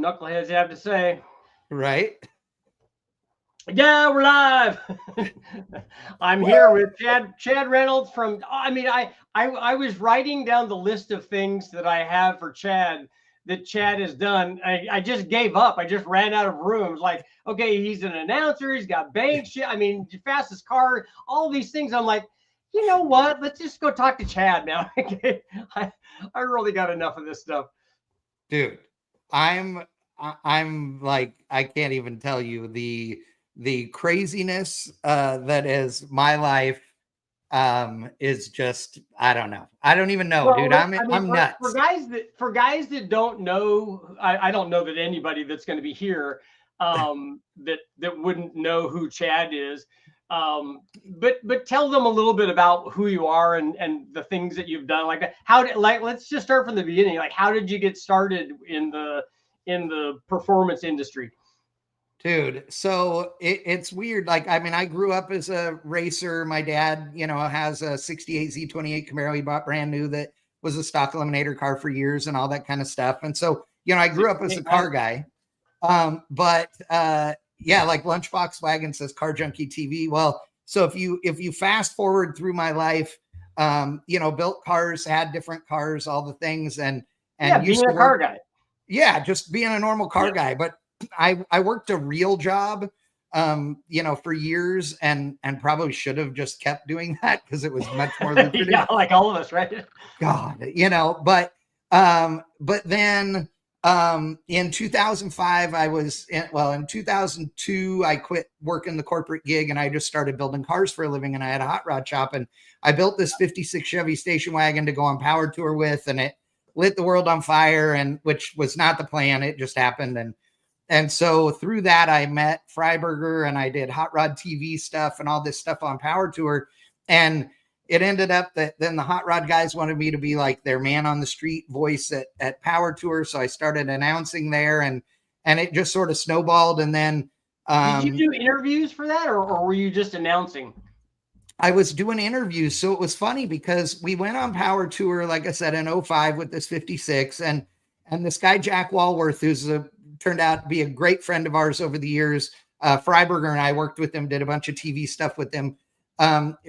knuckleheads have to say. Right? Yeah, we're live. I'm here with Chad Reynolds from. I mean, I was writing down the list of things that I have for Chad that Chad has done. I just gave up. I just ran out of rooms. Like, okay, he's an announcer. He's got bank shit. I mean, fastest car. All these things. I'm like, you know what? Let's just go talk to Chad now. I really got enough of this stuff. Dude, I'm like, I can't even tell you the craziness that is my life is just, I don't know. I don't even know, dude. Well, I mean, I'm for nuts. guys that don't know, I don't know that anybody that's going to be here that wouldn't know who Chad is. But tell them a little bit about who you are and the things that you've done. Like let's just start from the beginning. Like how did you get started in the performance industry? Dude, so it's weird. Like, I mean, I grew up as a racer. My dad, has a 68 Z28 Camaro he bought brand new that was a stock eliminator car for years and all that kind of stuff. And so, I grew up as a car guy. But yeah, like Lunchbox Wagon says Car Junkie TV. Well, so if you fast forward through my life, built cars, had different cars, all the things, and yeah, used being to a car work, guy. yeah, just being a normal car guy. But I worked a real job, for years and probably should have just kept doing that because it was much more lucrative. Yeah, like all of us, right? God, but then in 2005 in 2002 I quit working the corporate gig and I just started building cars for a living, and I had a hot rod shop, and I built this 56 Chevy station wagon to go on power tour with, and it lit the world on fire, and which was not the plan. It just happened. And so through that, I met Freiberger and I did hot rod TV stuff and all this stuff on power tour. And it ended up that then the hot rod guys wanted me to be like their man on the street voice at power tour. So I started announcing there, and it just sort of snowballed. And then, did you do interviews for that, or were you just announcing? I was doing interviews. So it was funny because we went on power tour, like I said, in 05 with this 56, and this guy, Jack Walworth, who's turned out to be a great friend of ours over the years. Freiberger and I worked with him, did a bunch of TV stuff with him.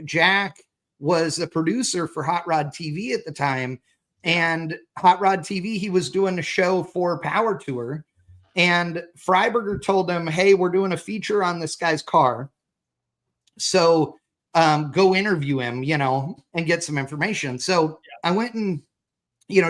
Jack was a producer for Hot Rod TV at the time, and Hot Rod TV, he was doing a show for Power Tour, and Freiberger told him, hey, we're doing a feature on this guy's car. So go interview him, and get some information. So I went and,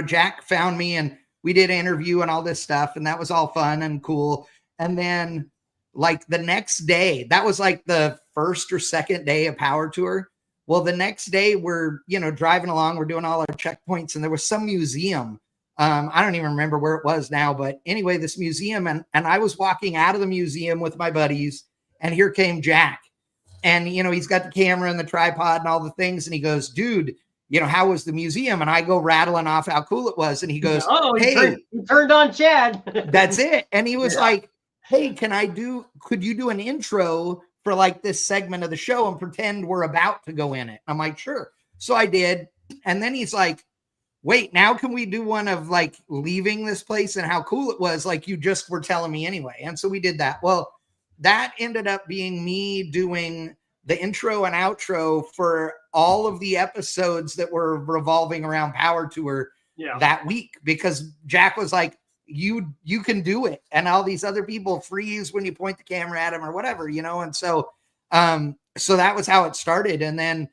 Jack found me and we did an interview and all this stuff, and that was all fun and cool. And then like the next day, that was like the first or second day of power tour. Well, the next day we're, driving along, we're doing all our checkpoints, and there was some museum. I don't even remember where it was now, but anyway, this museum, and I was walking out of the museum with my buddies, and here came Jack. And, he's got the camera and the tripod and all the things. And he goes, dude, how was the museum? And I go rattling off how cool it was. And he goes, hey, he turned on Chad. That's it. And he was like, hey, could you do an intro for like this segment of the show and pretend we're about to go in it? I'm like, sure. So I did. And then he's like, wait, now can we do one of like leaving this place and how cool it was? Like you just were telling me anyway. And so we did that. Well, that ended up being me doing the intro and outro for all of the episodes that were revolving around Power Tour that week, because Jack was like, you can do it. And all these other people freeze when you point the camera at them or whatever, And so, so that was how it started. And then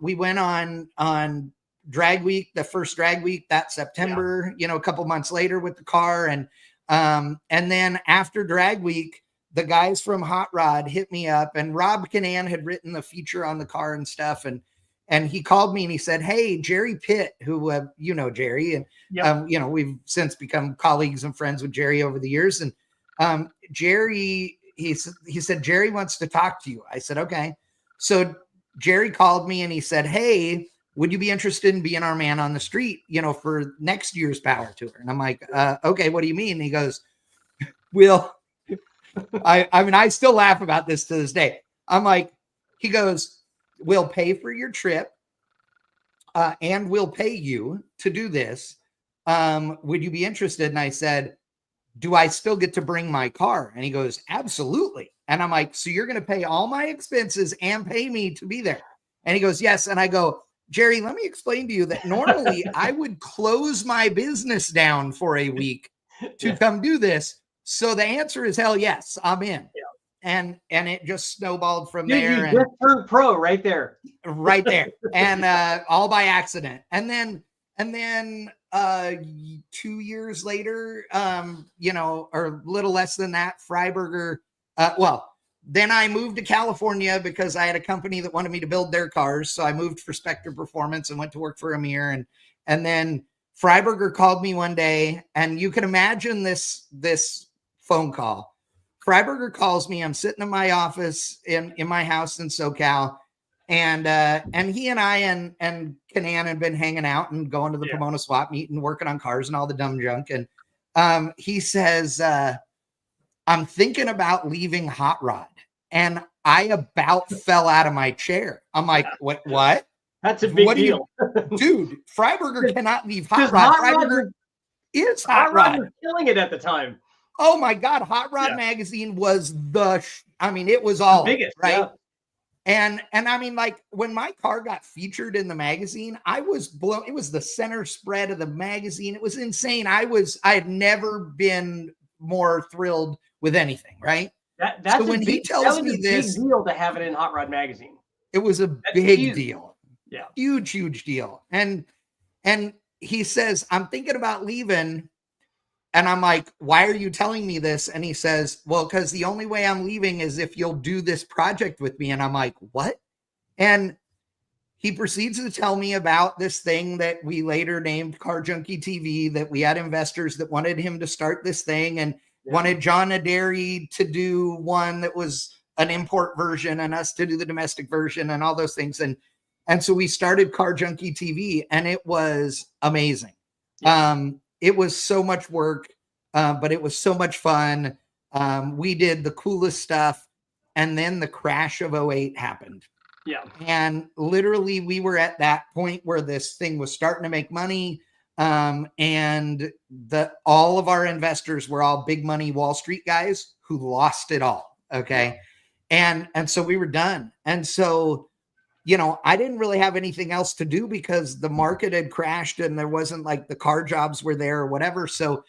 we went on drag week, the first drag week that September, a couple months later with the car. And then after drag week, the guys from Hot Rod hit me up, and Rob Canan had written the feature on the car and stuff. And he called me and he said, hey, Jerry Pitt, who, Jerry, and, we've since become colleagues and friends with Jerry over the years. And Jerry, he said, Jerry wants to talk to you. I said, okay. So Jerry called me and he said, hey, would you be interested in being our man on the street, for next year's Power Tour? And I'm like, okay, what do you mean? And he goes, I mean, I still laugh about this to this day. I'm like, he goes, we'll pay for your trip and we'll pay you to do this. Would you be interested? And I said, do I still get to bring my car? And he goes, absolutely. And I'm like, so you're going to pay all my expenses and pay me to be there? And he goes, yes. And I go, Jerry, let me explain to you that normally I would close my business down for a week to come do this. So the answer is hell yes, I'm in. Yeah. And it just snowballed from Dude, there. You just turned pro right there. Right there. And all by accident. And then 2 years later, you know, or a little less than that, Freiberger, then I moved to California because I had a company that wanted me to build their cars. So I moved for Spectre Performance and went to work for Amir. And then Freiberger called me one day, and you can imagine this phone call. Freiberger calls me. I'm sitting in my office in my house in SoCal. And he and I and Kanan had been hanging out and going to the Pomona swap meet and working on cars and all the dumb junk. And he says, I'm thinking about leaving Hot Rod. And I about fell out of my chair. I'm like, what? That's a big deal. Dude, Freiberger cannot leave Hot Rod. Freiberger is Hot Rod. Was killing it at the time. Oh my God. Hot Rod magazine was it was all the biggest, right. Yeah. And I mean, like when my car got featured in the magazine, I was blown. It was the center spread of the magazine. It was insane. I had never been more thrilled with anything. Right. That's so when he tells me this, big deal to have it in Hot Rod magazine. It was a big deal. Yeah. Huge deal. And he says, I'm thinking about leaving. And I'm like, why are you telling me this? And he says, well, because the only way I'm leaving is if you'll do this project with me. And I'm like, what? And he proceeds to tell me about this thing that we later named Car Junkie TV, that we had investors that wanted him to start this thing and wanted John Adair to do one that was an import version and us to do the domestic version and all those things. And so we started Car Junkie TV, and it was amazing. Yeah. It was so much work, but it was so much fun. We did the coolest stuff. And then the crash of 08 happened. Yeah. And literally we were at that point where this thing was starting to make money. And all of our investors were all big money Wall Street guys who lost it all. Okay. Yeah. And so we were done. And so, you know, I didn't really have anything else to do because the market had crashed and there wasn't like the car jobs were there or whatever. So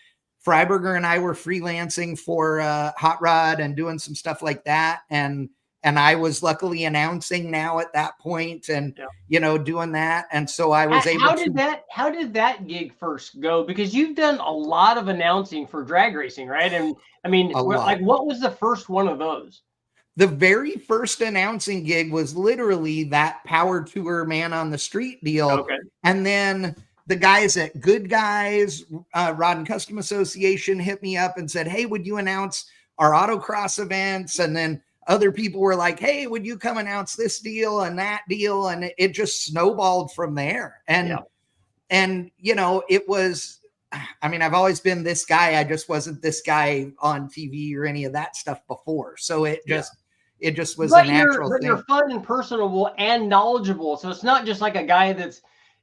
Freiberger and I were freelancing for Hot Rod and doing some stuff like that. And I was luckily announcing now at that point and, you know, doing that. And so I was able to. How did that gig first go? Because you've done a lot of announcing for drag racing, right? And I mean, like what was the first one of those? The very first announcing gig was literally that Power Tour Man on the Street deal. Okay. And then the guys at Good Guys, Rod and Custom Association hit me up and said, hey, would you announce our autocross events? And then other people were like, hey, would you come announce this deal and that deal? And it just snowballed from there. And you know, it was, I mean, I've always been this guy. I just wasn't this guy on TV or any of that stuff before. So it just was a natural thing. You're fun and personable and knowledgeable. So it's not just like a guy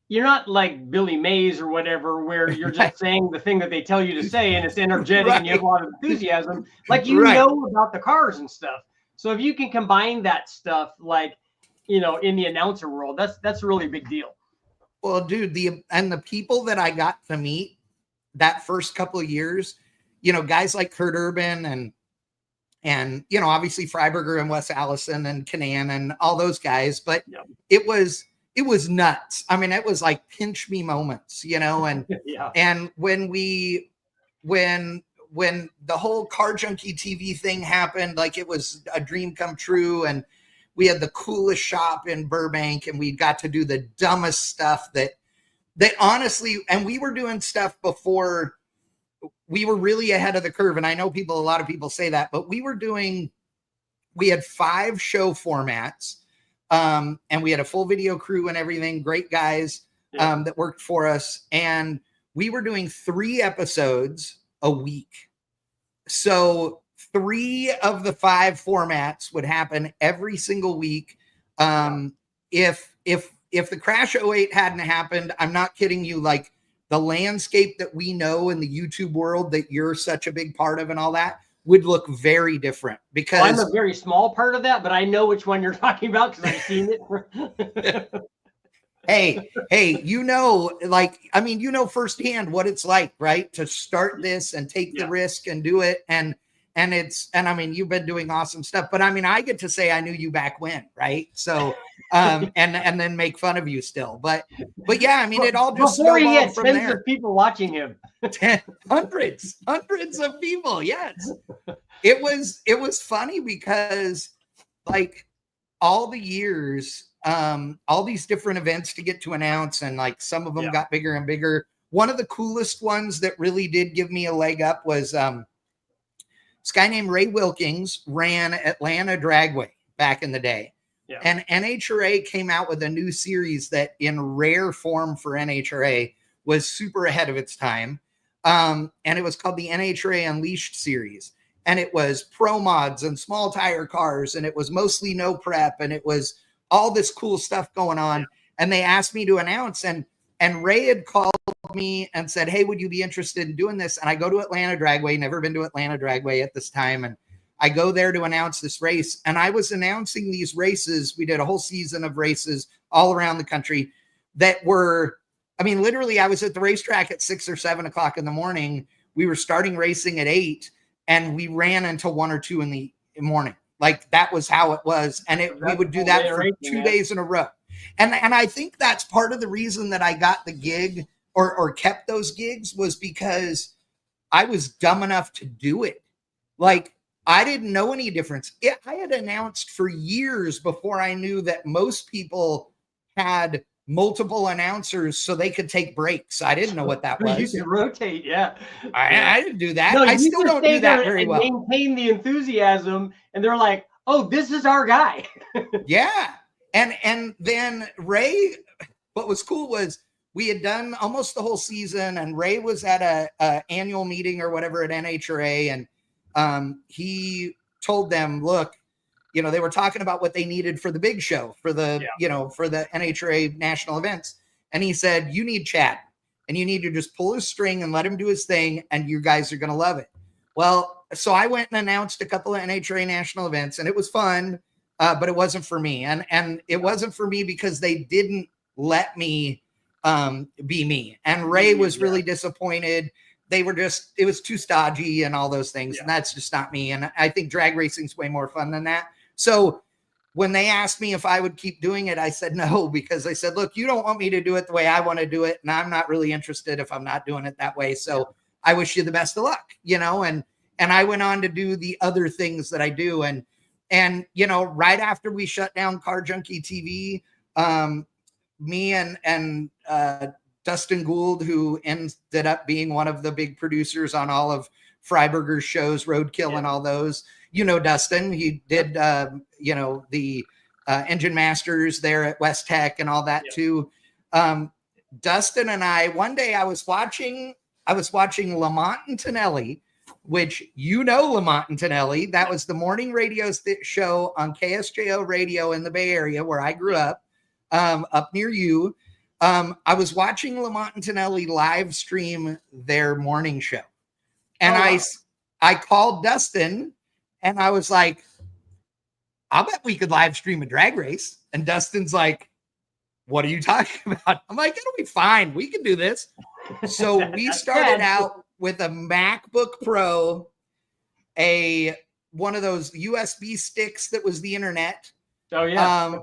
you're not like Billy Mays or whatever, where you're just saying the thing that they tell you to say and it's energetic and you have a lot of enthusiasm. Like you know about the cars and stuff. So if you can combine that stuff, like, you know, in the announcer world, that's a really big deal. Well, dude, the people that I got to meet that first couple of years, you know, guys like Kurt Urban and, you know, obviously Freiberger and Wes Allison and Kanan and all those guys, but it was nuts. I mean, it was like pinch me moments, you know, and, and when the whole Car Junkie TV thing happened, like it was a dream come true. And we had the coolest shop in Burbank and we got to do the dumbest stuff that honestly, and we were doing stuff before we were really ahead of the curve. And I know a lot of people say that, but we had 5 show formats. And we had a full video crew and everything, great guys that worked for us. And we were doing 3 episodes a week. So 3 of the 5 formats would happen every single week. If the crash 08 hadn't happened, I'm not kidding you, like the landscape that we know in the YouTube world that you're such a big part of and all that would look very different, because I'm a very small part of that, but I know which one you're talking about because I've seen it. hey, like, I mean, firsthand what it's like, right? To start this and take the risk and do it. And I mean, you've been doing awesome stuff, but I mean, I get to say I knew you back when, right? So, and then make fun of you still, but yeah, I mean, it all just before he had from tens there. of people watching him. hundreds of people. Yes. It was funny because, like, all the years, all these different events to get to announce, and like some of them got bigger and bigger. One of the coolest ones that really did give me a leg up was this guy named Ray Wilkins ran Atlanta Dragway back in the day. Yeah. And NHRA came out with a new series that, in rare form for NHRA, was super ahead of its time. And it was called the NHRA Unleashed series. And it was pro mods and small tire cars, and it was mostly no prep, and it was all this cool stuff going on. Yeah. And they asked me to announce, and Ray had called me and said, hey, would you be interested in doing this? And I go to Atlanta Dragway, never been to Atlanta Dragway at this time. And I go there to announce this race. And I was announcing these races. We did a whole season of races all around the country that were, I mean, literally, I was at the racetrack at 6 or 7 o'clock in the morning. We were starting racing at 8, and we ran until 1 or 2 in the morning. Like, that was how it was. And we would do that for 2 days in a row. And I think that's part of the reason that I got the gig or kept those gigs, was because I was dumb enough to do it. Like, I didn't know any difference. I had announced for years before I knew that most people had multiple announcers so they could take breaks. I didn't know what that was. You can rotate, yeah. I didn't do that. No, I still don't do that very well. Maintain the enthusiasm, and they're like, oh, this is our guy. Yeah. And then Ray, what was cool was we had done almost the whole season, and Ray was at a annual meeting or whatever at NHRA, and he told them, look, they were talking about what they needed for the big show, for the, for the NHRA national events. And he said, you need Chad, and you need to just pull his string and let him do his thing, and you guys are going to love it. Well, so I went and announced a couple of NHRA national events, and it was fun, but it wasn't for me. And it wasn't for me because they didn't let me be me. And Ray was really disappointed. They were just, it was too stodgy and all those things. And that's just not me. And I think drag racing's way more fun than that. So when they asked me if I would keep doing it, I said no, because I said, look, you don't want me to do it the way I want to do it, and I'm not really interested if I'm not doing it that way. So I wish you the best of luck, and I went on to do the other things that I do. And right after we shut down Car Junkie TV, me and Dustin Gould, who ended up being one of the big producers on all of Freiberger's shows, Roadkill and all those, Dustin, he did, the Engine Masters there at West Tech and all that too. Dustin and I, one day I was watching Lamont and Tonelli, which Lamont and Tonelli, that was the morning radio show on KSJO radio in the Bay Area where I grew up, up near you. I was watching Lamont and Tonelli live stream their morning show. And I called Dustin and I was like, I'll bet we could live stream a drag race. And Dustin's like, what are you talking about? I'm like, it'll be fine. We can do this. So we started out with a MacBook Pro, one of those USB sticks that was the internet. Oh yeah.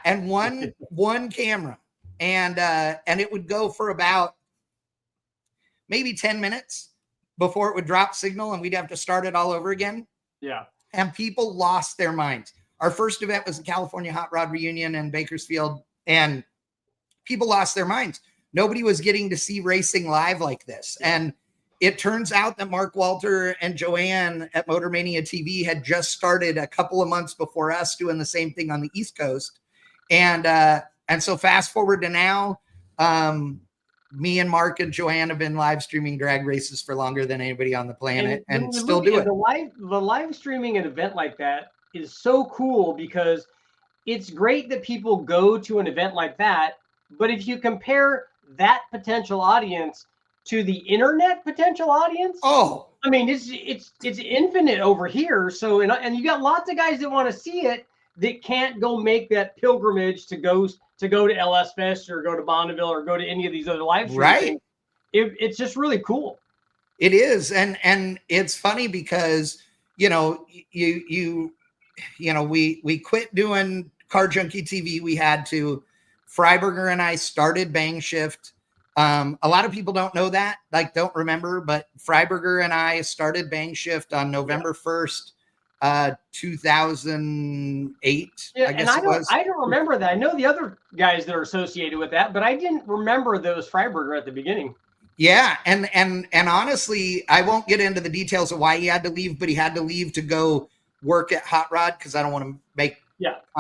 And one camera. And it would go for about maybe 10 minutes before it would drop signal and we'd have to start it all over again. Yeah. And people lost their minds. Our first event was the California Hot Rod Reunion in Bakersfield, and people lost their minds. Nobody was getting to see racing live like this. And it turns out that Mark Walter and Joanne at Motor Mania TV had just started a couple of months before us doing the same thing on the East Coast. And so fast forward to now, me and Mark and Joanne have been live streaming drag races for longer than anybody on the planet and still do it. The live streaming an event like that is so cool because it's great that people go to an event like that. But if you compare that potential audience to the internet potential audience. Oh, I mean, it's infinite over here. So and you got lots of guys that want to see it that can't go make that pilgrimage to go to LS Fest or go to Bonneville or go to any of these other live stream right. things. It's just really cool. It is, and it's funny because we quit doing Car Junkie TV. We had to. Freiberger and I started Bangshift. A lot of people don't know that, like don't remember, but Freiberger and I started Bangshift on November 1st, 2008. Yeah, I guess I don't remember that. I know the other guys that are associated with that, but I didn't remember that it was Freiberger at the beginning. Yeah, and honestly, I won't get into the details of why he had to leave, but he had to leave to go work at Hot Rod because I don't want to I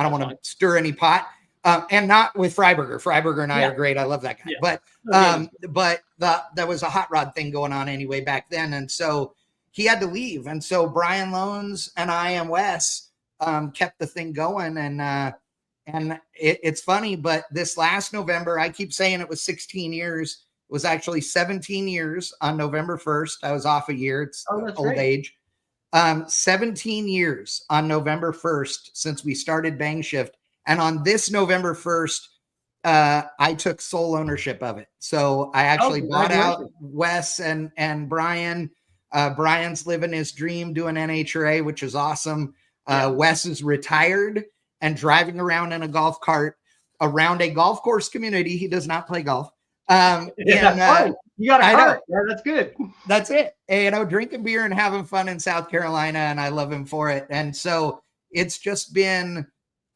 don't want to stir any pot. And not with Freiberger. Freiberger and I are great. I love that guy. Yeah. But there was a Hot Rod thing going on anyway back then, and so he had to leave. And so Brian Loans and I and Wes kept the thing going. And it's funny, but this last November, I keep saying it was 16 years. It was actually 17 years on November 1st. I was off a year. It's old age. 17 years on November 1st since we started Bangshift. And on this November 1st, I took sole ownership of it. So I actually bought out Wes and Brian. Brian's living his dream doing NHRA, which is awesome. Wes is retired and driving around in a golf cart around a golf course community. He does not play golf. You got a cart. Yeah, that's good. That's it. Drinking beer and having fun in South Carolina, and I love him for it. And so it's just been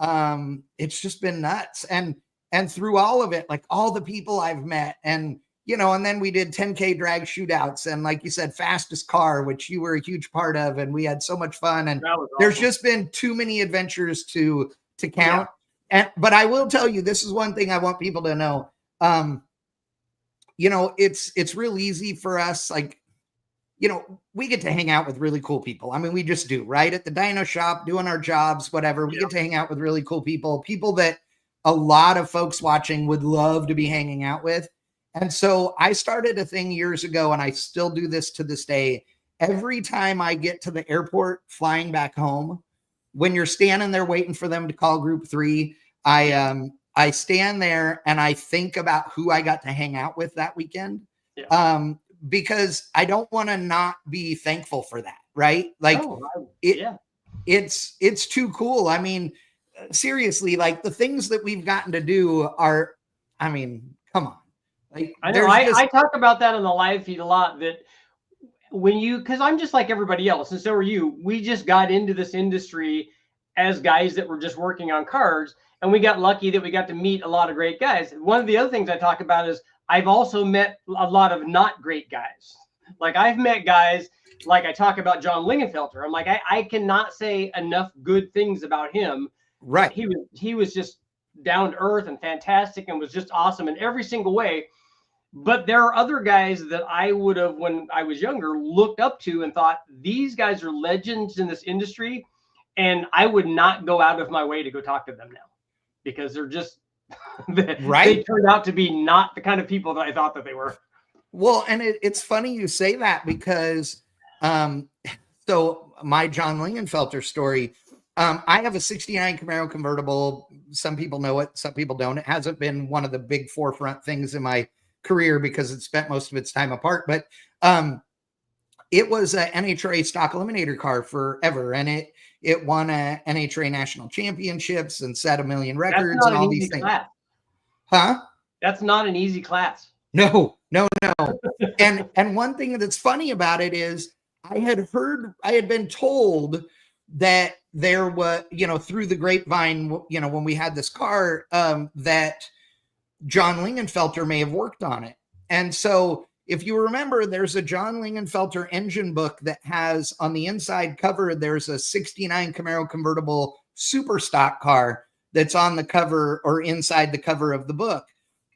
nuts. And through all of it, like all the people I've met, and then we did 10K drag shootouts, and like you said, fastest car, which you were a huge part of, and we had so much fun. And there's just been too many adventures to count. Yeah. But I will tell you, this is one thing I want people to know. It's real easy for us. Like, we get to hang out with really cool people. I mean, we just do, right? At the dyno shop, doing our jobs, whatever. We get to hang out with really cool people that a lot of folks watching would love to be hanging out with. And so I started a thing years ago, and I still do this to this day. Every time I get to the airport flying back home, when you're standing there waiting for them to call group 3, I stand there and I think about who I got to hang out with that weekend. Yeah. Because I don't want to not be thankful for that. Right. Like it's too cool. I mean, seriously, like the things that we've gotten to do are, I mean, come on. Like, I know I talk about that on the live feed a lot, that because I'm just like everybody else, and so are you, we just got into this industry as guys that were just working on cars. And we got lucky that we got to meet a lot of great guys. One of the other things I talk about is I've also met a lot of not great guys. Like I've met guys, like I talk about John Lingenfelter. I'm like, I cannot say enough good things about him. Right. He was just down to earth and fantastic and was just awesome in every single way. But there are other guys that I would have, when I was younger, looked up to and thought, these guys are legends in this industry. And I would not go out of my way to go talk to them now, because they're just they turned out to be not the kind of people that I thought that they were. Well, and it's funny you say that, because so my John Lingenfelter story, I have a 69 Camaro convertible. Some people know it, some people don't. It hasn't been one of the big forefront things in my career because it spent most of its time apart, but it was a NHRA stock eliminator car forever, and it won a NHRA national championships and set 1 million records and all these things. Class. Huh? That's not an easy class. No. And one thing that's funny about it is I had been told that there was, through the grapevine, when we had this car, that John Lingenfelter may have worked on it. And so if you remember, there's a John Lingenfelter engine book that has on the inside cover, there's a 69 Camaro convertible super stock car that's on the cover or inside the cover of the book.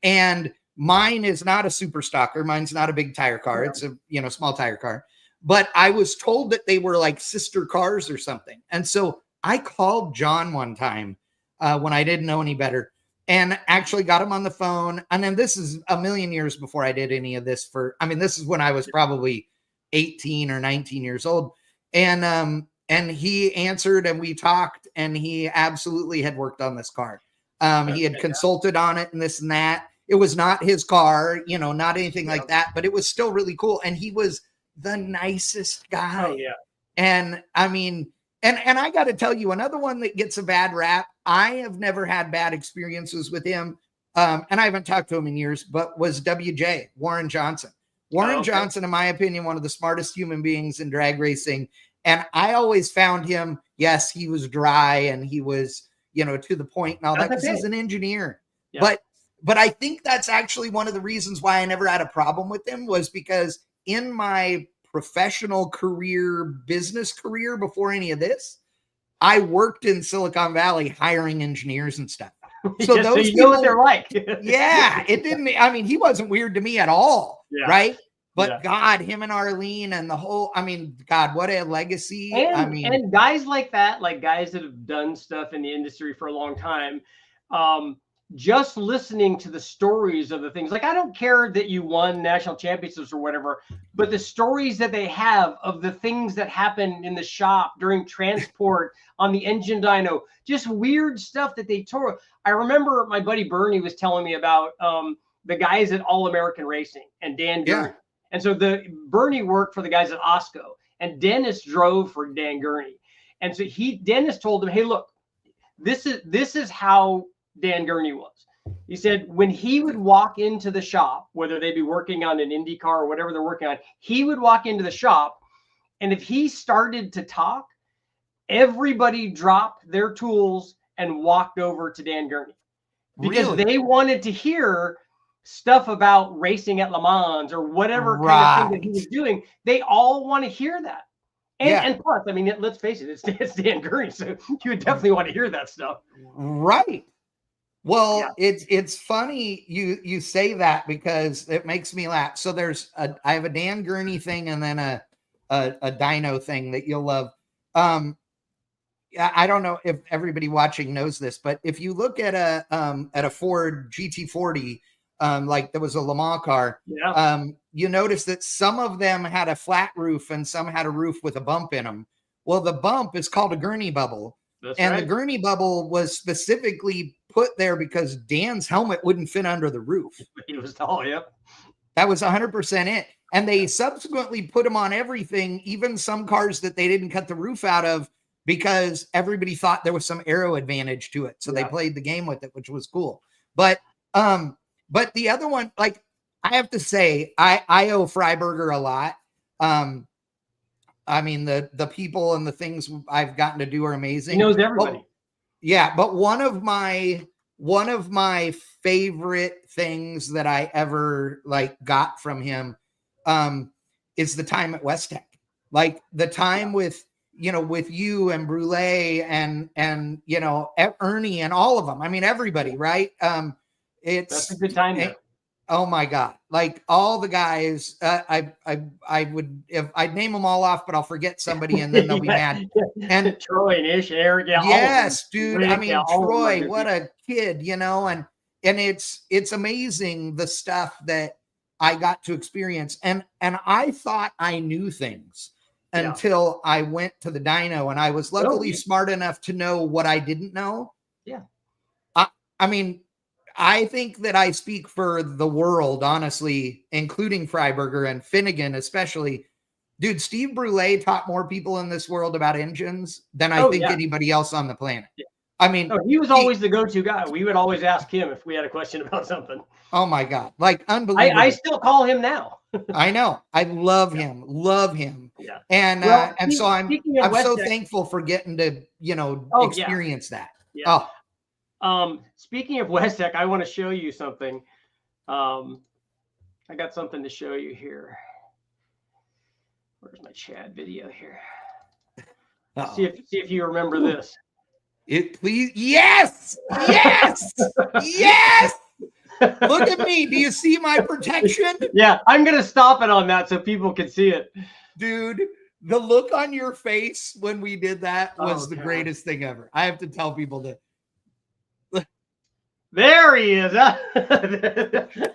And mine is not a super stocker. Mine's not a big tire car. It's a, small tire car. But I was told that they were like sister cars or something. And so I called John one time when I didn't know any better. and actually got him on the phone. And then this is a million years before I did any of this this is when I was probably 18 or 19 years old. And he answered and we talked, and he absolutely had worked on this car. He had consulted on it and this and that. It was not his car, not anything like that, but it was still really cool. And he was the nicest guy. Oh, yeah. And I mean, and I got to tell you, another one that gets a bad rap, I have never had bad experiences with him. And I haven't talked to him in years, but was WJ, Warren Johnson. Warren Johnson, in my opinion, one of the smartest human beings in drag racing. And I always found him, yes, he was dry and he was, to the point and all that, because he's an engineer. Yeah. But I think that's actually one of the reasons why I never had a problem with him, was because in my professional career, business career, before any of this, I worked in Silicon Valley hiring engineers and stuff. So those people, know what they're like. Yeah, it didn't. I mean, he wasn't weird to me at all, right? But God, him and Arlene and the whole. I mean, God, what a legacy! And guys like that, like guys that have done stuff in the industry for a long time. Just listening to the stories of the things, like, I don't care that you won national championships or whatever, but the stories that they have of the things that happened in the shop during transport on the engine dyno, just weird stuff that they tore. I remember my buddy Bernie was telling me about the guys at All American Racing and Dan Gurney. And so Bernie worked for the guys at Osco, and Dennis drove for Dan Gurney. And so Dennis told him, hey, look, this is how Dan Gurney was. He said when he would walk into the shop, whether they be working on an Indy car or whatever they're working on, he would walk into the shop, and if he started to talk, everybody dropped their tools and walked over to Dan Gurney, because they wanted to hear stuff about racing at Le Mans or whatever kind of thing that he was doing. They all want to hear that. And plus, I mean, let's face it, it's Dan Gurney, so you would definitely want to hear that stuff. Right. Well, it's funny you say that, because it makes me laugh. So I have a Dan Gurney thing and then a dyno thing that you'll love. I don't know if everybody watching knows this, but if you look at a Ford GT40, like there was a Le Mans car, you notice that some of them had a flat roof and some had a roof with a bump in them. Well, the bump is called a Gurney bubble. The Gurney bubble was specifically put there because Dan's helmet wouldn't fit under the roof. He was tall, That was 100% it. And they subsequently put them on everything, even some cars that they didn't cut the roof out of, because everybody thought there was some aero advantage to it. So they played the game with it, which was cool. But the other one, like, I have to say, I owe Freiberger a lot. I mean, the people and the things I've gotten to do are amazing. He knows everybody. But one of my favorite things that I ever got from him is the time at West Tech. Like the time with you and Brule and Ernie and all of them. I mean, everybody, right? That's a good time there. Oh my God. Like all the guys, I would, if I'd name them all off, but I'll forget somebody and then they'll be mad. And Troy and Ish and Eric. Yes, dude. I mean, Troy, what a kid, and it's amazing the stuff that I got to experience. And I thought I knew things until I went to the dyno, and I was luckily smart enough to know what I didn't know. Yeah. I mean, I think that I speak for the world, honestly, including Freiberger and Finnegan, especially. Dude, Steve Brule taught more people in this world about engines than I think anybody else on the planet. Yeah. I mean, he was always the go-to guy. We would always ask him if we had a question about something. Oh my God. Like unbelievable. I still call him now. I know. I love him. Love him. Yeah. And so I'm so thankful for getting to, experience that. Yeah. Speaking of West Tech, I want to show you something. I got something to show you here. Where's my Chad video here? See if you remember this. Please. Yes. Yes. Yes. Look at me. Do you see my protection? Yeah, I'm going to stop it on that so people can see it. Dude, the look on your face when we did that was the greatest thing ever. I have to tell people that. There he is. Huh?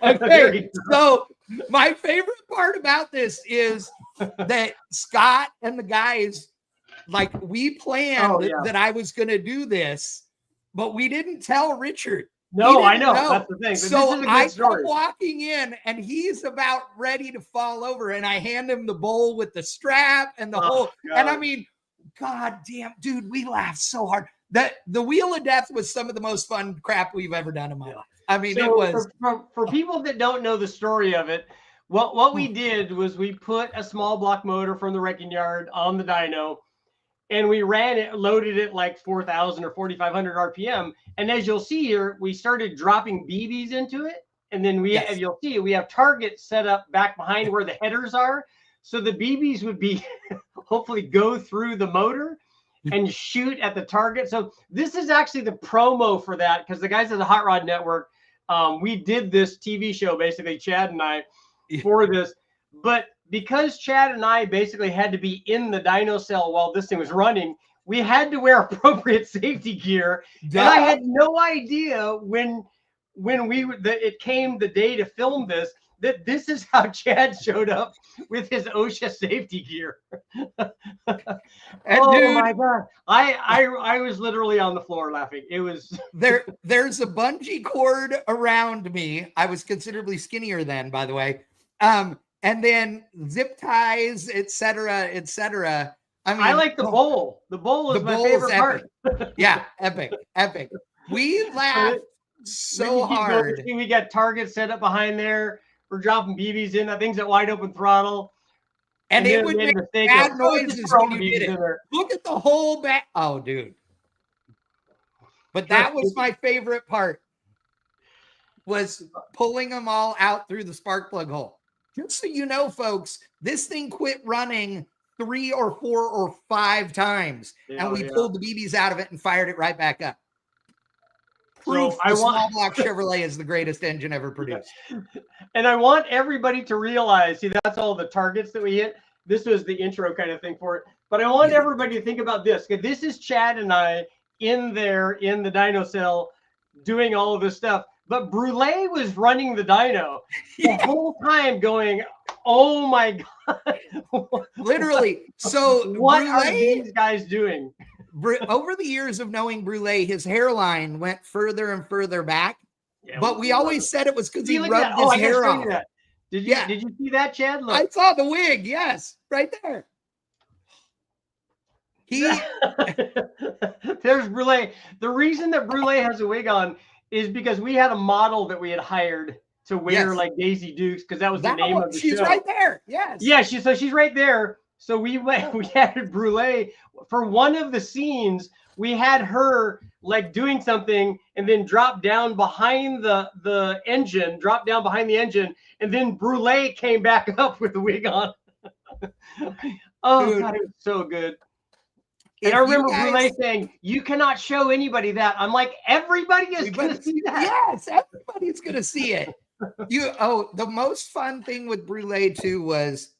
Okay, so my favorite part about this is that Scott and the guys, like, we planned that I was going to do this, but we didn't tell Richard. No, I know. That's the thing. But So this is a good I story. come walking in, and he's about ready to fall over, and I hand him the bowl with the strap and the whole. God. And I mean, God damn, dude, we laughed so hard. That the Wheel of Death was some of the most fun crap we've ever done in my life. I mean, so it was for people that don't know the story of it. What we did was we put a small block motor from the wrecking yard on the dyno, and we ran it, loaded it like 4,000 or 4,500 RPM. And as you'll see here, we started dropping BBs into it. And then you'll see, we have targets set up back behind where the headers are. So the BBs would be hopefully go through the motor and shoot at the target. So this is actually the promo for that, because the guys at the Hot Rod Network, we did this TV show, basically, Chad and I, for this. But because Chad and I basically had to be in the dyno cell while this thing was running, we had to wear appropriate safety gear. And I had no idea when it came the day to film this, that this is how Chad showed up with his OSHA safety gear. And dude, my God. I was literally on the floor laughing. It was there's a bungee cord around me. I was considerably skinnier then, by the way. And then zip ties, etc., etc. I mean, I like the bowl. The bowl is my favorite part. Yeah, epic. We laughed so hard. We got targets set up behind there. We're dropping BBs in. That thing's at wide open throttle. And it would make bad noises when you did it. Look at the whole back. Oh, dude. But that was my favorite part, was pulling them all out through the spark plug hole. Just so you know, folks, this thing quit running 3 or 4 or 5 times, and we pulled the BBs out of it and fired it right back up. Proof the small block Chevrolet is the greatest engine ever produced. And I want everybody to realize, see, that's all the targets that we hit. This was the intro kind of thing for it. But I want everybody to think about this. This is Chad and I in there in the dyno cell doing all of this stuff. But Brule was running the dyno the whole time going, oh my God. Literally. So what are these guys doing? Over the years of knowing Brule, his hairline went further and further back. Yeah, but we always said it was because he rubbed his hair off. Did you see that, Chad? Look. I saw the wig. Yes, right there. There's Brule. The reason that Brule has a wig on is because we had a model that we had hired to wear like Daisy Dukes, because that was the name of the show. She's right there. Yes. Yeah, she's right there. So we had Brule for one of the scenes. We had her like doing something and then drop down behind the engine, and then Brule came back up with the wig on. Oh, dude. God, it was so good. And I remember Brule saying, "You cannot show anybody that." I'm like, everybody is going to see that. Yes, everybody's going to see it. The most fun thing with Brule too was,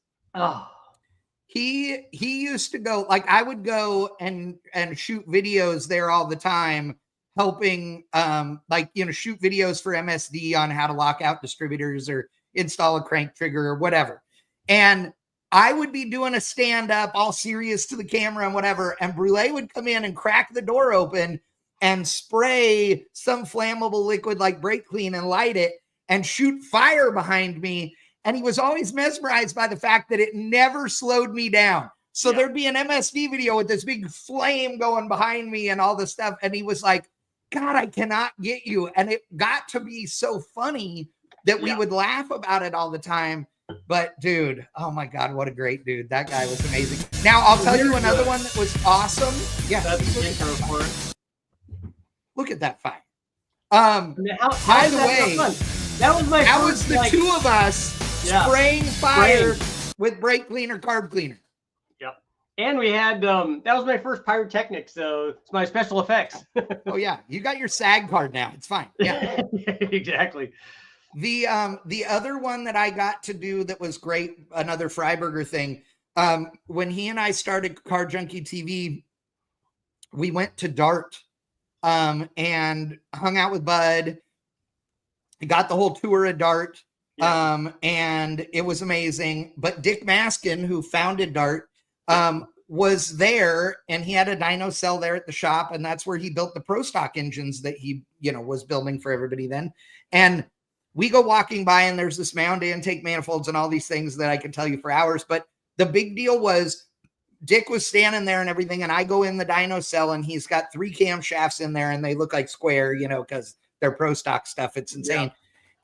he used to go, like, I would go and shoot videos there all the time, helping shoot videos for MSD on how to lock out distributors or install a crank trigger or whatever. And I would be doing a stand-up all serious to the camera and whatever, and Brule would come in and crack the door open and spray some flammable liquid like brake clean and light it and shoot fire behind me. And he was always mesmerized by the fact that it never slowed me down. So there'd be an MSD video with this big flame going behind me and all this stuff. And he was like, God, I cannot get you. And it got to be so funny that we would laugh about it all the time. But dude, oh my God, what a great dude. That guy was amazing. Now I'll tell you another one that was awesome. Yeah. That's the intro for it. Look at that fight. By the way, that was the two of us spraying fire with brake cleaner, carb cleaner. Yep. And we had that was my first pyrotechnics, so it's my special effects. Oh yeah, you got your SAG card now. It's fine. Yeah. Exactly. The other one that I got to do that was great, another Freiberger thing. When he and I started Car Junkie TV, we went to Dart and hung out with Bud. got the whole tour of Dart. Yeah. And it was amazing. But Dick Maskin, who founded Dart, was there, and he had a dyno cell there at the shop, and that's where he built the Pro Stock engines that he, was building for everybody then. And we go walking by, and there's this mound intake manifolds and all these things that I can tell you for hours. But the big deal was Dick was standing there and everything, and I go in the dyno cell, and he's got 3 camshafts in there, and they look like square, because they're Pro Stock stuff. It's insane. Yeah.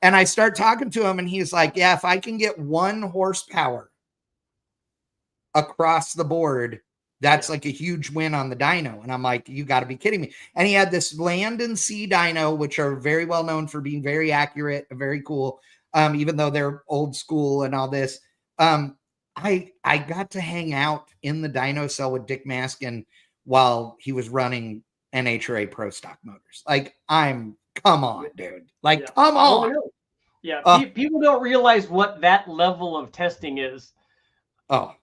And I start talking to him, and he's like, yeah, if I can get 1 horsepower across the board, that's like a huge win on the dyno. And I'm like, you got to be kidding me. And he had this Land and Sea dyno, which are very well known for being very accurate, very cool, even though they're old school and all this. I got to hang out in the dyno cell with Dick Maskin while he was running NHRA Pro Stock motors. Like, come on, dude. Like, come on. Yeah. People don't realize what that level of testing is. Oh,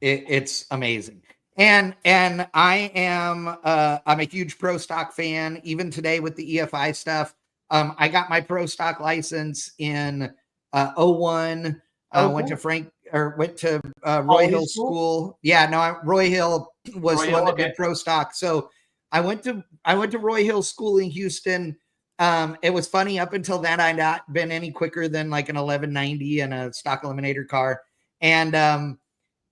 it's amazing. And I am, I'm a huge Pro Stock fan, even today with the EFI stuff. I got my Pro Stock license in 01. Went to Roy Hill School. Yeah, no, Roy Hill was the one that did Pro Stock. So I went to Roy Hill School in Houston. It was funny, up until then, I'd not been any quicker than like an 1190 and a stock eliminator car.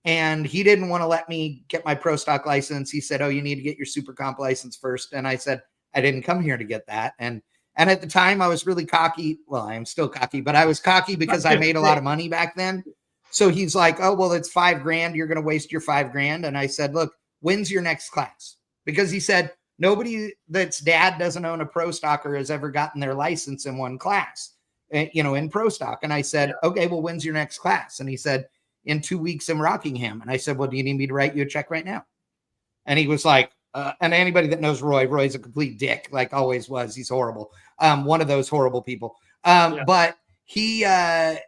And he didn't want to let me get my Pro Stock license. He said, oh, you need to get your Super Comp license first. And I said, I didn't come here to get that. And at the time I was really cocky. Well, I am still cocky, but I was cocky because I made a lot of money back then. So he's like, oh, well, it's $5,000. You're going to waste your $5,000. And I said, look, when's your next class? Because he said, nobody that's dad doesn't own a Pro Stocker has ever gotten their license in one class, in Pro Stock. And I said, okay, well, when's your next class? And he said, in 2 weeks in Rockingham. And I said, well, do you need me to write you a check right now? And he was like, and anybody that knows Roy's a complete dick, like always was. He's horrible. One of those horrible people. But he ate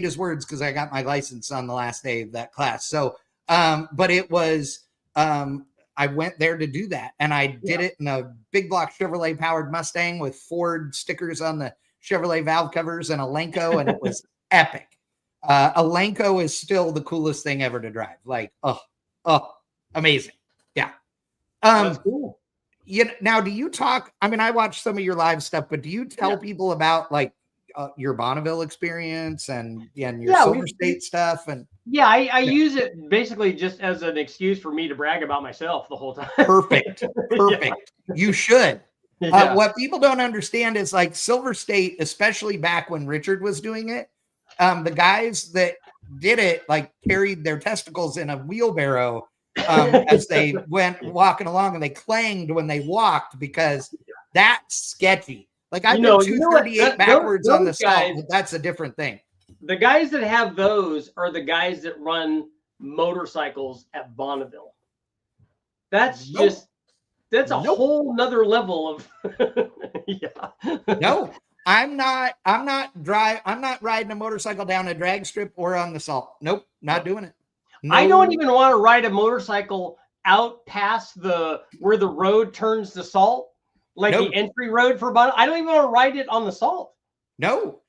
his words, because I got my license on the last day of that class. So, but it was, I went there to do that, and I did it in a big block Chevrolet powered Mustang with Ford stickers on the Chevrolet valve covers and a Lenko, and it was epic. A Lenko is still the coolest thing ever to drive. Like, amazing. Yeah. That's cool. Now, do you talk? I mean, I watch some of your live stuff, but do you tell people about like your Bonneville experience and your Silver State stuff? And I use it basically just as an excuse for me to brag about myself the whole time. Perfect. You should. What people don't understand is, like, Silver State, especially back when Richard was doing it, the guys that did it like carried their testicles in a wheelbarrow as they went walking along, and they clanged when they walked, because that's sketchy. Like, I did 238 backwards on the salt, but that's a different thing. The guys that have those are the guys that run motorcycles at Bonneville. That's that's a whole nother level of No, I'm not riding a motorcycle down a drag strip or on the salt. Nope, not doing it. No. I don't even want to ride a motorcycle out past where the road turns to salt, like the entry road for Bonneville. I don't even want to ride it on the salt. No,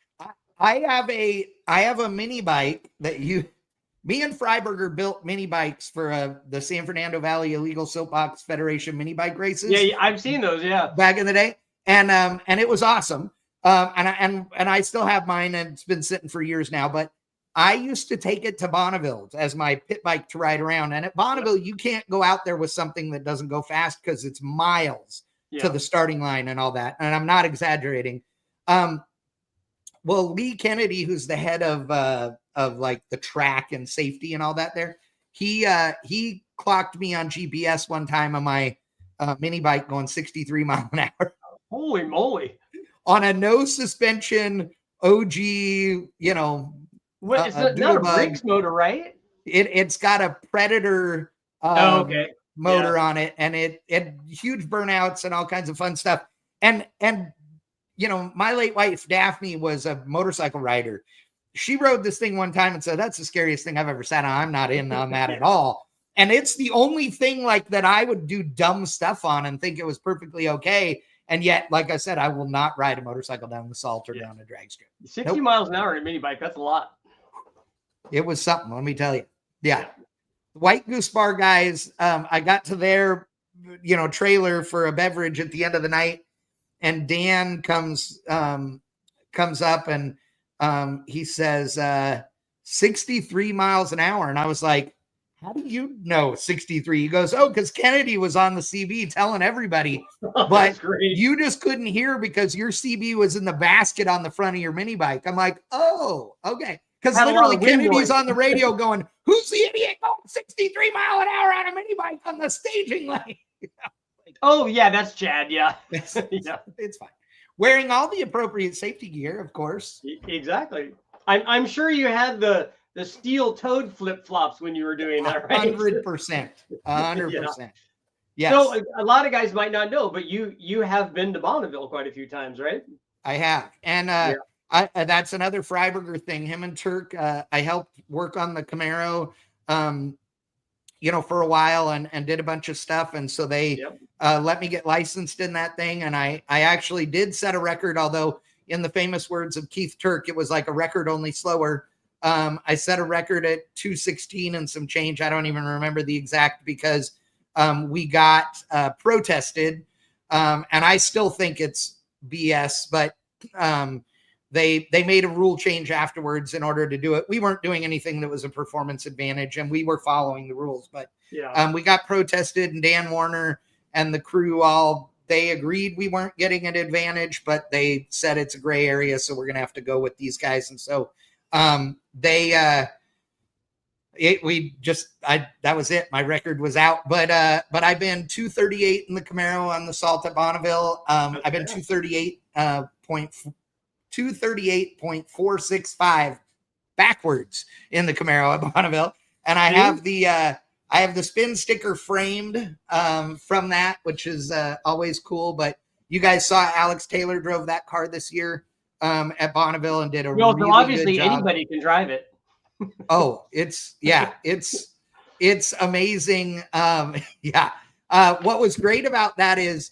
I have a mini bike that me and Freiberger built mini bikes for the San Fernando Valley Illegal Soapbox Federation mini bike races. Yeah, I've seen those. Yeah, back in the day, and it was awesome. And I still have mine, and it's been sitting for years now. But I used to take it to Bonneville as my pit bike to ride around. And at Bonneville, you can't go out there with something that doesn't go fast, because it's miles to the starting line and all that. And I'm not exaggerating. Well, Lee Kennedy, who's the head of like the track and safety and all that there, he clocked me on GPS one time on my mini bike going 63 miles an hour. Holy moly. On a no suspension OG, What, it's not a Briggs motor, right? It's got a Predator motor on it, and it huge burnouts and all kinds of fun stuff. And my late wife Daphne was a motorcycle rider. She rode this thing one time and said, that's the scariest thing I've ever sat on. I'm not in on that at all. And it's the only thing like that I would do dumb stuff on and think it was perfectly okay. And yet, like I said, I will not ride a motorcycle down the salt or down a drag strip. 60 miles an hour in a mini bike, that's a lot. It was something, let me tell you. Yeah. White Goose Bar guys, I got to their, trailer for a beverage at the end of the night, and Dan comes up and he says 63 miles an hour. And I was like, how do you know 63? He goes, oh, because Kennedy was on the CB telling everybody, but you just couldn't hear because your CB was in the basket on the front of your mini bike. I'm like, oh, okay. Because literally Kennedy's on the radio going, who's the idiot going 63 mile an hour on a mini bike on the staging lane? Oh, yeah, that's Chad. Yeah. It's fine. Wearing all the appropriate safety gear, of course. Exactly. I'm sure you had the steel-toed flip-flops when you were doing that, right? 100%. 100%. Yes. So a lot of guys might not know, but you have been to Bonneville quite a few times, right? I have. And that's another Freiberger thing. Him and Turk, I helped work on the Camaro, for a while and did a bunch of stuff. And so they let me get licensed in that thing. And I actually did set a record, although in the famous words of Keith Turk, it was like a record only slower. I set a record at 216 and some change. I don't even remember the exact because we got protested. And I still think it's BS, but they made a rule change afterwards in order to do it. We weren't doing anything that was a performance advantage and we were following the rules, but we got protested, and Dan Warner and the crew they agreed we weren't getting an advantage, but they said it's a gray area. So we're going to have to go with these guys. And so that was it. My record was out, but I've been 238 in the Camaro on the salt at Bonneville. I've been 238.465 backwards in the Camaro at Bonneville. And I have the spin sticker framed from that, which is always cool. But you guys saw Alex Taylor drove that car this year at Bonneville and did a really obviously good job. Anybody can drive it. Oh, it's amazing. What was great about that is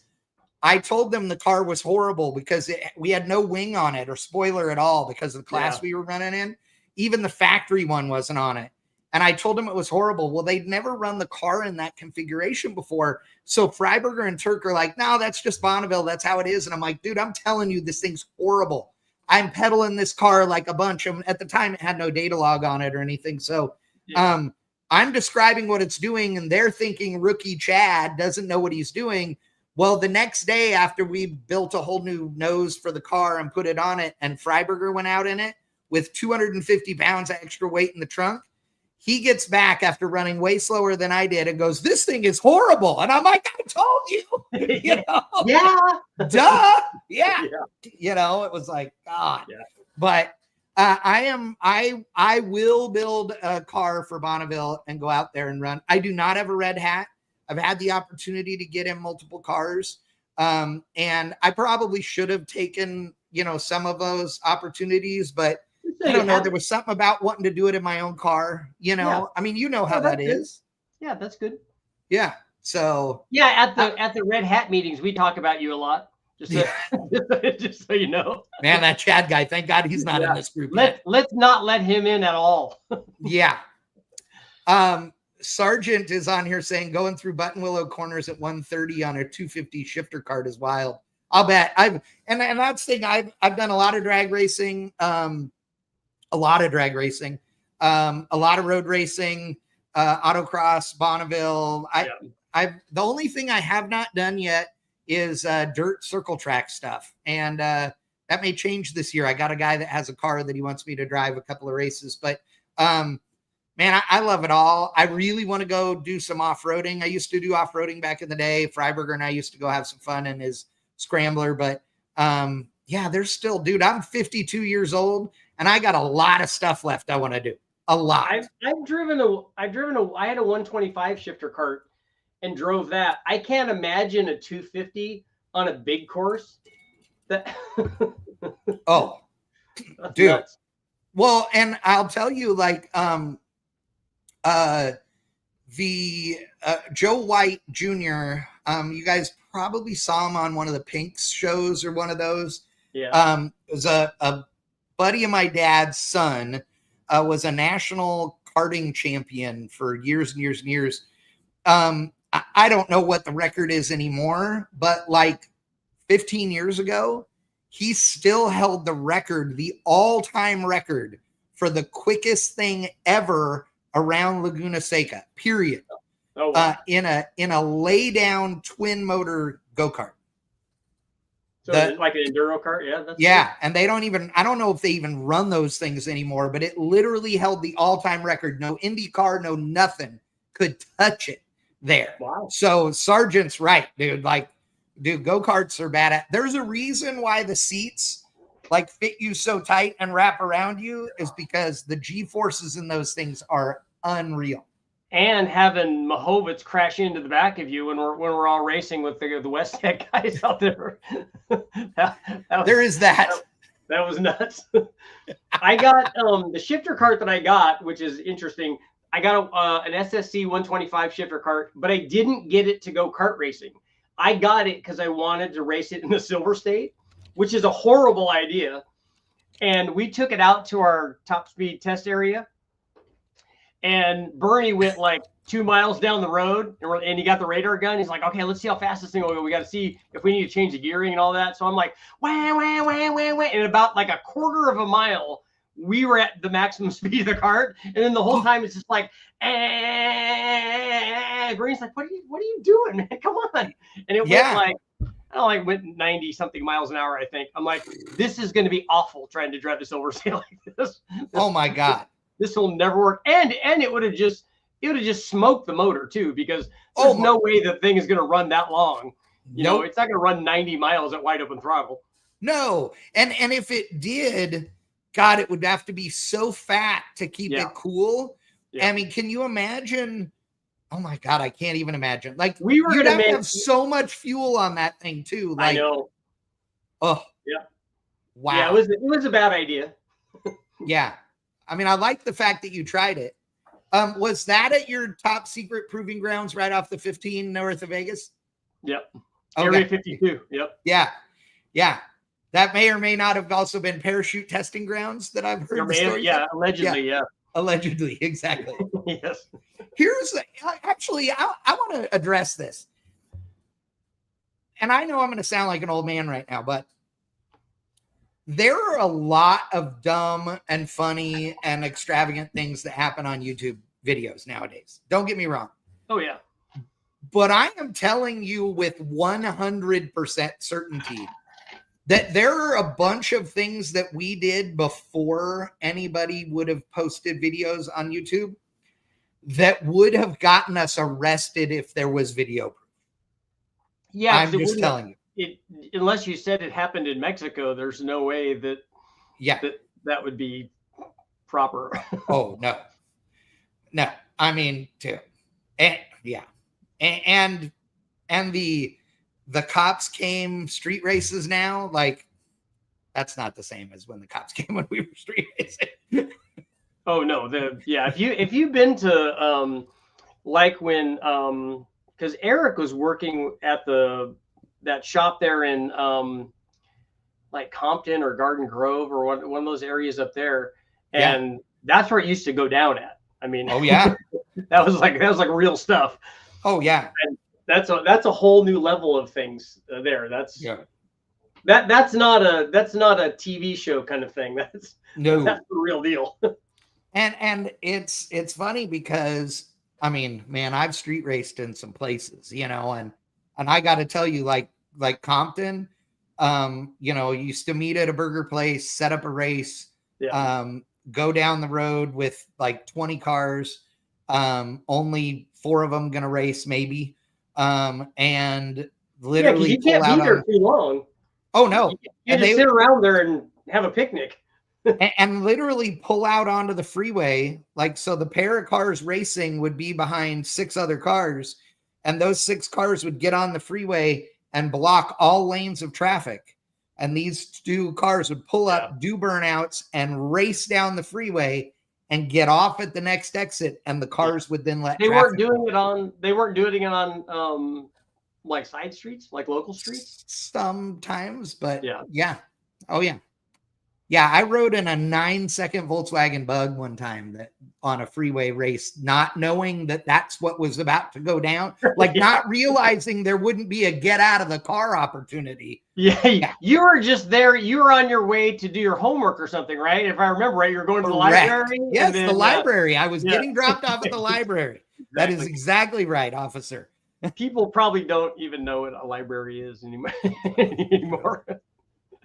I told them the car was horrible because we had no wing on it or spoiler at all because of the class we were running in. Even the factory one wasn't on it. And I told them it was horrible. Well, they'd never run the car in that configuration before. So Freiberger and Turk are like, no, that's just Bonneville. That's how it is. And I'm like, dude, I'm telling you, this thing's horrible. I'm pedaling this car like a bunch of, at the time it had no data log on it or anything. So I'm describing what it's doing and they're thinking rookie Chad doesn't know what he's doing. Well, the next day after we built a whole new nose for the car and put it on it and Freiberger went out in it with 250 pounds of extra weight in the trunk, he gets back after running way slower than I did and goes, this thing is horrible. And I'm like, I told you. Duh. Yeah. It was like, God. Yeah. But I will build a car for Bonneville and go out there and run. I do not have a red hat. I've had the opportunity to get in multiple cars. And I probably should have taken, some of those opportunities, but I don't know. There was something about wanting to do it in my own car, I mean, how that is. Yeah, that's good. Yeah. So at the red hat meetings, we talk about you a lot. Just so you know. Man, that Chad guy, thank God he's not in this group. Let's not let him in at all. Yeah. Sargent is on here saying going through Button Willow corners at 130 on a 250 shifter cart is wild. I'll bet. And that's the thing. I've done a lot of drag racing, a lot of road racing, autocross, Bonneville. The only thing I have not done yet is dirt circle track stuff. And that may change this year. I got a guy that has a car that he wants me to drive a couple of races, but man, I love it all. I really want to go do some off-roading. I used to do off-roading back in the day. Freiberger and I used to go have some fun in his Scrambler, but there's still, dude, I'm 52 years old and I got a lot of stuff left I want to do. A lot. I had a 125 shifter cart and drove that. I can't imagine a 250 on a big course. Oh, dude. Nuts. Well, and I'll tell you, like, the Joe White Jr., you guys probably saw him on one of the Pinks shows or one of those. Yeah. It was a buddy of my dad's son, was a national karting champion for years and years and years. I don't know what the record is anymore, but like 15 years ago, he still held the record, the all-time record for the quickest thing ever around Laguna Seca, period. Oh, wow. In a lay down twin motor go-kart. So like an enduro kart, yeah. Cool. And they don't even, I don't know if they even run those things anymore, but it literally held the all-time record. No IndyCar, no nothing could touch it there. Wow. So Sargent's right, dude. Like, dude, go-karts are bad. There's a reason why the seats like fit you so tight and wrap around you, is because the G-forces in those things are unreal. And having Mahovitz crash into the back of you when we're all racing with the West Tech guys out there. There is that. That was nuts. I got the shifter cart that I got, which is interesting. I got an SSC 125 shifter cart, but I didn't get it to go kart racing. I got it because I wanted to race it in the Silver State, which is a horrible idea. And we took it out to our top speed test area. And Bernie went like 2 miles down the road, and he got the radar gun. He's like, okay, let's see how fast this thing will go. We got to see if we need to change the gearing and all that. So I'm like, wah, wah, wah, wah, wah. And about like a quarter of a mile, we were at the maximum speed of the cart. And then the whole time it's just like, Bernie's like, what are you doing, man? Come on. And it went like, went 90 something miles an hour, I think. I'm like, this is going to be awful trying to drive the Silver State like this. Oh my God. This will never work. And it would have just smoked the motor too, because there's no way the thing is going to run that long. You know, it's not going to run 90 miles at wide open throttle. No. And if it did, God, it would have to be so fat to keep it cool. Yeah. I mean, can you imagine? Oh my God, I can't even imagine. Like, we were going to have so much fuel on that thing too. Like, I know. Oh yeah. Wow. Yeah, it was a bad idea. Yeah. I mean, I like the fact that you tried it. Was that at your top secret proving grounds right off the 15 north of Vegas? Yep. Okay. Area 52. Yep. Yeah. Yeah. That may or may not have also been parachute testing grounds that I've heard. Allegedly. Yeah. Allegedly. Exactly. Yes. Actually, I want to address this. And I know I'm going to sound like an old man right now, but there are a lot of dumb and funny and extravagant things that happen on YouTube videos nowadays. Don't get me wrong. Oh, yeah. But I am telling you with 100% certainty that there are a bunch of things that we did before anybody would have posted videos on YouTube that would have gotten us arrested if there was video proof. Yeah, I'm just telling you. Unless you said it happened in Mexico, there's no way that that would be proper. Oh, no. I mean, too. And the cops came street races now. Like, that's not the same as when the cops came when we were street racing. Oh no. If you've been to like when because Eric was working at that shop there in like Compton or Garden Grove or one of those areas up there, and that's where it used to go down at. I mean, oh yeah, that was like real stuff. Oh yeah, and that's a whole new level of things there. That's that's not a TV show kind of thing. That's the real deal. And it's funny because I mean, man, I've street raced in some places, you know, and I got to tell you, like Compton, you know, used to meet at a burger place, set up a race, go down the road with like 20 cars, only 4 of them gonna race maybe, and literally you can't be there too long. Oh no, you just sit around there and have a picnic. and literally pull out onto the freeway, like, so the pair of cars racing would be behind 6 other cars, and those 6 cars would get on the freeway and block all lanes of traffic, and these 2 cars would pull up, do burnouts, and race down the freeway and get off at the next exit, and the cars would then let they weren't doing it on like side streets, like local streets? Sometimes, but Yeah. yeah. Oh yeah. Yeah, I rode in a 9-second Volkswagen Bug one time that on a freeway race, not knowing that that's what was about to go down, like Yeah. not realizing there wouldn't be a get out of the car opportunity. Yeah, you were just there. You were on your way to do your homework or something, right? If I remember right, you were going to the Correct. library. Yes, and then, the library. I was yeah. getting dropped off at the library. That is Exactly. exactly right, officer. People probably don't even know what a library is anymore.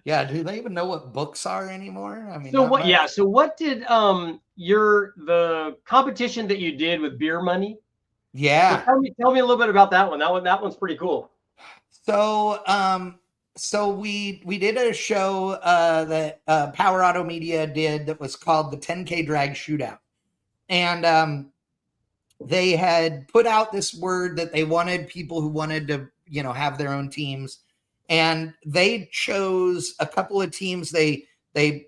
Yeah, do they even know what books are anymore? I mean, So not what? much. Yeah. So what did the competition that you did with beer money? So Yeah. tell me a little bit about that one. That one's pretty cool. So we did a show that Power Auto Media did that was called the 10K Drag Shootout, and they had put out this word that they wanted people who wanted to have their own teams, and they chose a couple of teams. They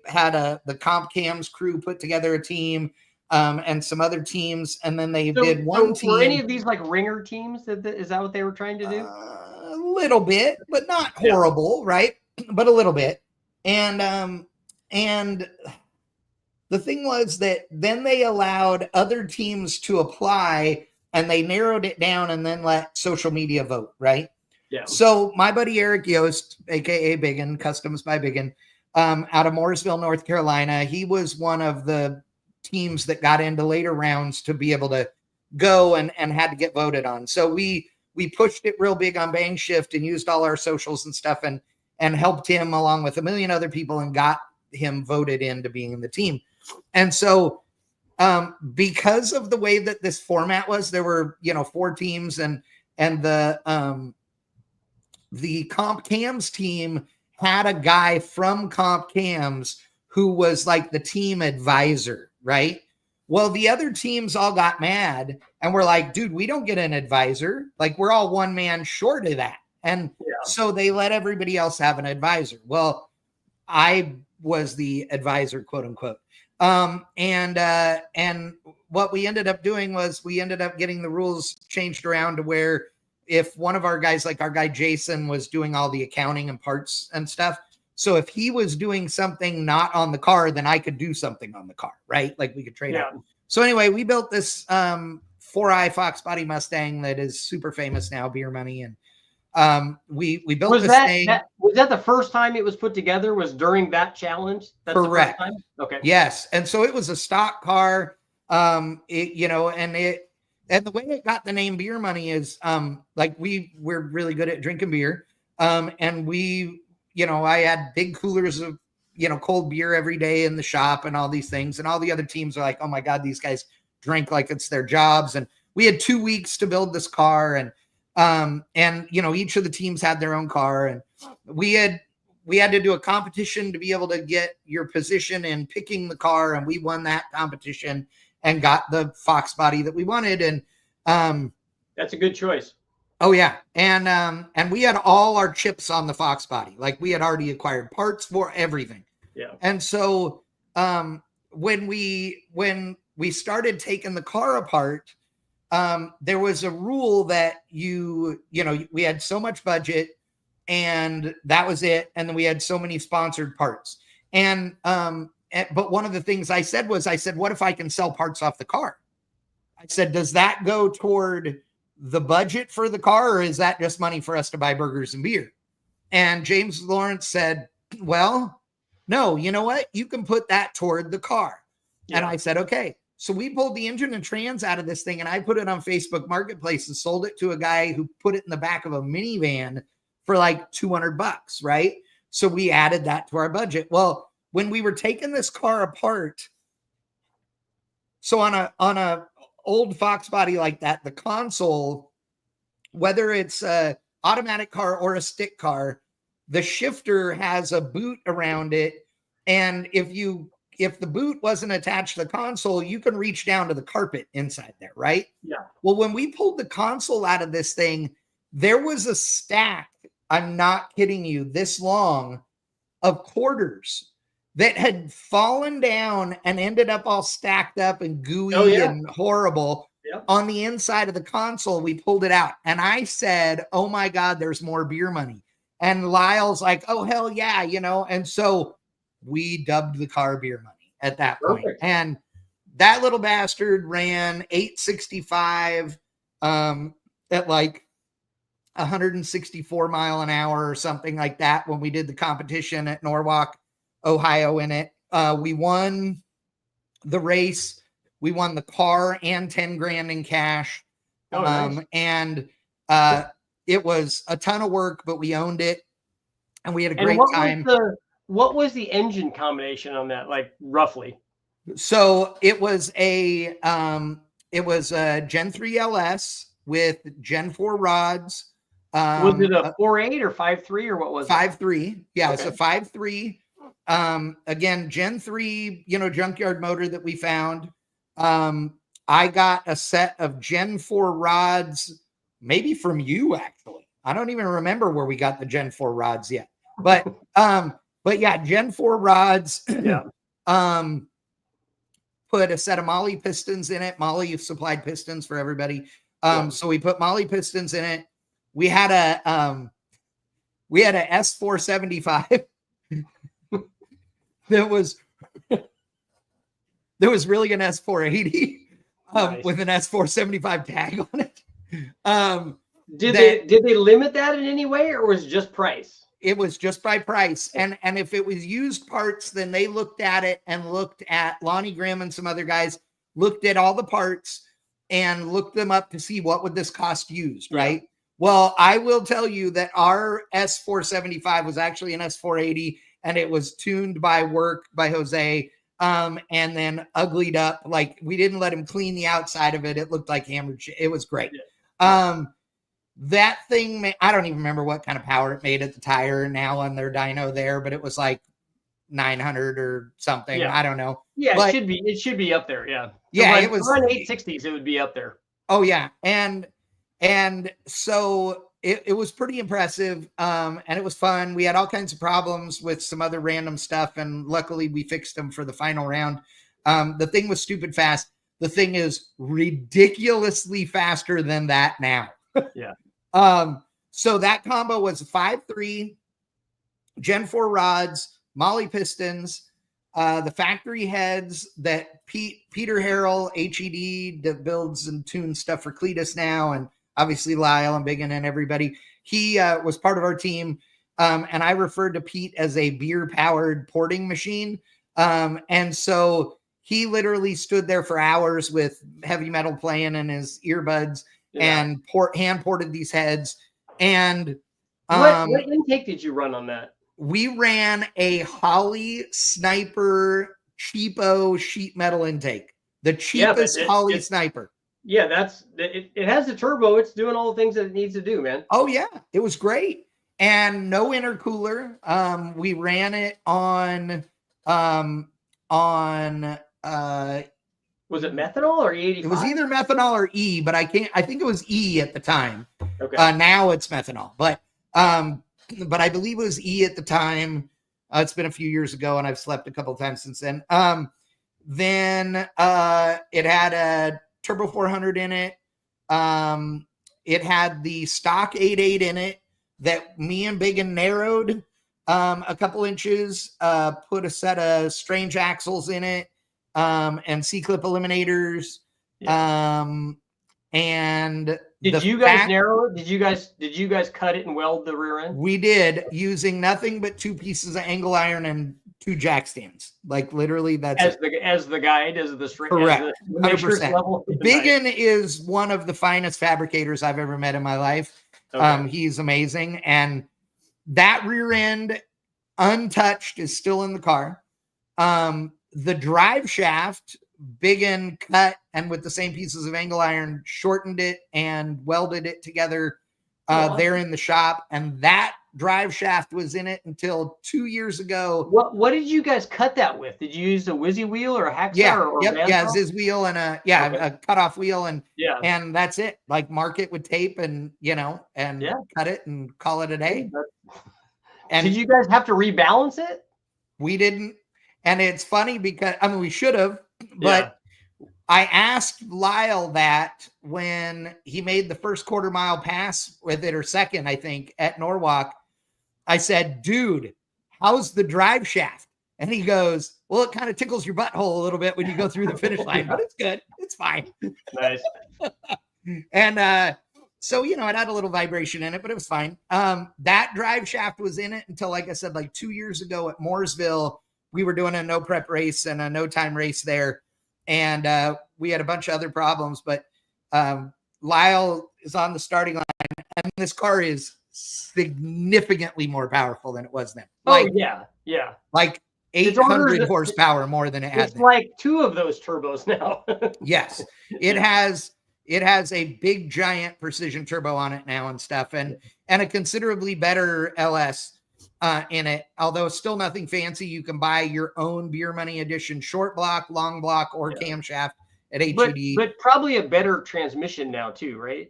had the Comp Cams crew put together a team, and some other teams, and then they did one team. Were any of these like ringer teams? Is that what they were trying to do? A little bit, but not horrible, right? But a little bit. And the thing was that then they allowed other teams to apply, and they narrowed it down and then let social media vote, right? Yeah. So my buddy Eric Yost, aka Biggin, Customs by Biggin, out of Mooresville, North Carolina, he was one of the teams that got into later rounds to be able to go and had to get voted on. So we pushed it real big on Bangshift and used all our socials and stuff and helped him along with a million other people and got him voted into being in the team. And so because of the way that this format was, there were 4 teams, and the Comp Cams team had a guy from Comp Cams who was like the team advisor, right? Well, the other teams all got mad and were like, dude, we don't get an advisor. Like, we're all one man short of that. And so they let everybody else have an advisor. Well, I was the advisor, quote unquote. And what we ended up doing was we ended up getting the rules changed around to where if one of our guys, like our guy Jason, was doing all the accounting and parts and stuff, so if he was doing something not on the car, then I could do something on the car, right? Like we could trade out. So anyway, we built this 4i Fox body Mustang that is super famous now, beer money. And we built this thing. Was that the first time it was put together? Was during that challenge? That's correct. The first time? Okay. Yes. And so it was a stock car. And the way it got the name beer money is like we're really good at drinking beer. And I had big coolers of, cold beer every day in the shop and all these things. And all the other teams are like, oh my God, these guys drink like it's their jobs. And we had 2 weeks to build this car. And each of the teams had their own car. And we had to do a competition to be able to get your position in picking the car. And we won that competition and got the Fox body that we wanted. And that's a good choice. Oh yeah. And we had all our chips on the Fox body. Like we had already acquired parts for everything. Yeah. And so when we started taking the car apart, there was a rule that we had so much budget and that was it. And then we had so many sponsored parts. But one of the things I said, what if I can sell parts off the car? I said, does that go toward the budget for the car, or is that just money for us to buy burgers and beer? And James Lawrence said, well, no, you know what? You can put that toward the car. Yeah. And I said, okay. So we pulled the engine and trans out of this thing and I put it on Facebook Marketplace and sold it to a guy who put it in the back of a minivan for like $200, right? So we added that to our budget. Well, when we were taking this car apart, so on a old Fox body like that, the console, whether it's a automatic car or a stick car, the shifter has a boot around it. And if the boot wasn't attached to the console, you can reach down to the carpet inside there, right? Yeah. Well, when we pulled the console out of this thing, there was a stack, I'm not kidding you, this long of quarters that had fallen down and ended up all stacked up and gooey and horrible on the inside of the console, we pulled it out. And I said, oh my God, there's more beer money. And Lyle's like, oh, hell yeah, you know? And so we dubbed the car beer money at that point. And that little bastard ran 865 at like 164 mile an hour or something like that when we did the competition at Norwalk, Ohio in it. We won the race. We won the car and 10 grand in cash. Nice. And it was a ton of work, but we owned it and we had a great time. What was the engine combination on that, like roughly? So it was a Gen 3 LS with Gen 4 rods. Was it a 4.8 or 5.3 or what was it? 5.3. Yeah, okay. It's a 5.3. Again, Gen 3, you know, junkyard motor that we found. I got a set of Gen 4 rods, maybe from you, actually. I don't even remember where we got the Gen 4 rods yet. But yeah, Gen 4 rods. Yeah. Put a set of Molly pistons in it. Molly supplied pistons for everybody. So we put Molly pistons in it. We had a S475 that was really an S480 nice. With an S475 tag on it. Did they limit that in any way, or was it just price? It was just by price. And if it was used parts, then they looked at it and looked at Lonnie Grimm and some other guys looked at all the parts and looked them up to see what would this cost used, right? Yeah. Well, I will tell you that our S475 was actually an S480 and it was tuned by work by Jose and then uglied up. Like we didn't let him clean the outside of it. It looked like hammered shit. It was great. Yeah. That thing, I don't even remember what kind of power it made at the tire now on their dyno there, but it was like 900 or something. Yeah. I don't know. Yeah, but it should be up there. Yeah. Yeah, it was on 860s. It would be up there. Oh yeah. And so it was pretty impressive. And it was fun. We had all kinds of problems with some other random stuff. And luckily we fixed them for the final round. The thing was stupid fast. The thing is ridiculously faster than that now. Yeah. So that combo was 5.3 Gen 4 rods, Molly pistons, the factory heads that Peter Harrell, HED, that builds and tunes stuff for Cletus now, and obviously Lyle and Biggin and everybody. He was part of our team, and I referred to Pete as a beer-powered porting machine. And so he literally stood there for hours with heavy metal playing in his earbuds. Yeah. And hand ported these heads. And what intake did you run on that? We ran a Holley Sniper cheapo sheet metal intake, the cheapest Holley Sniper. Yeah, it has the turbo. It's doing all the things that it needs to do, man. Oh yeah, it was great. And no intercooler. We ran it on was it methanol or E85? It was either methanol or E, but I think it was E at the time. Okay. Now it's methanol, but I believe it was E at the time. It's been a few years ago and I've slept a couple of times since then. Then it had a Turbo 400 in it. It had the stock 8.8 in it that me and Biggin narrowed a couple inches, put a set of strange axles in it. And C-clip eliminators. Yeah. And did you guys narrow it? Did you guys cut it and weld the rear end? We did, using nothing but 2 pieces of angle iron and 2 jack stands. Like literally that's as the guide, as the string. Correct. 100%. Biggin is one of the finest fabricators I've ever met in my life. Okay. He's amazing. And that rear end untouched is still in the car. The drive shaft, Biggin cut and with the same pieces of angle iron, shortened it and welded it together there in the shop. And that drive shaft was in it until 2 years ago. What did you guys cut that with? Did you use a whizzy wheel or a hacksaw? Yeah, Ziz wheel and a cutoff wheel and that's it. Like mark it with tape and cut it and call it a day. And did you guys have to rebalance it? We didn't. And it's funny because, we should have, but I asked Lyle that when he made the first quarter mile pass with it, or second, I think, at Norwalk. I said, dude, how's the drive shaft? And he goes, well, it kind of tickles your butthole a little bit when you go through the finish line, but it's good. It's fine. Nice. And so, you know, it had a little vibration in it, but it was fine. That drive shaft was in it until, like I said, like 2 years ago at Mooresville, we were doing a no prep race and a no time race there. And we had a bunch of other problems, but Lyle is on the starting line, and this car is significantly more powerful than it was then. Like, yeah. Like 800 horsepower more than it had. It's then. Like 2 of those turbos now. Yes, it has a big giant precision turbo on it now and stuff, and a considerably better LS in it. Although still nothing fancy. You can buy your own beer money edition short block, long block, or camshaft at HED. But probably a better transmission now too, right?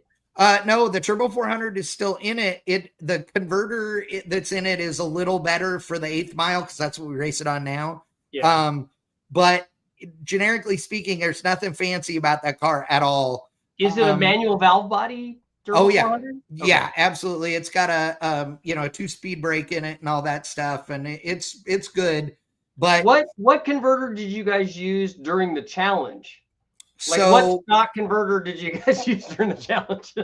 No, the Turbo 400 is still in it. The converter that's in it is a little better for the 8th mile because that's what we race it on now. Yeah. But generically speaking, there's nothing fancy about that car at all. Is it a manual valve body? Turbo 400? Okay. Yeah, absolutely. It's got a a 2-speed brake in it and all that stuff, and it's good. But what converter did you guys use during the challenge? Like, so, what stock converter did you guys use during the challenge?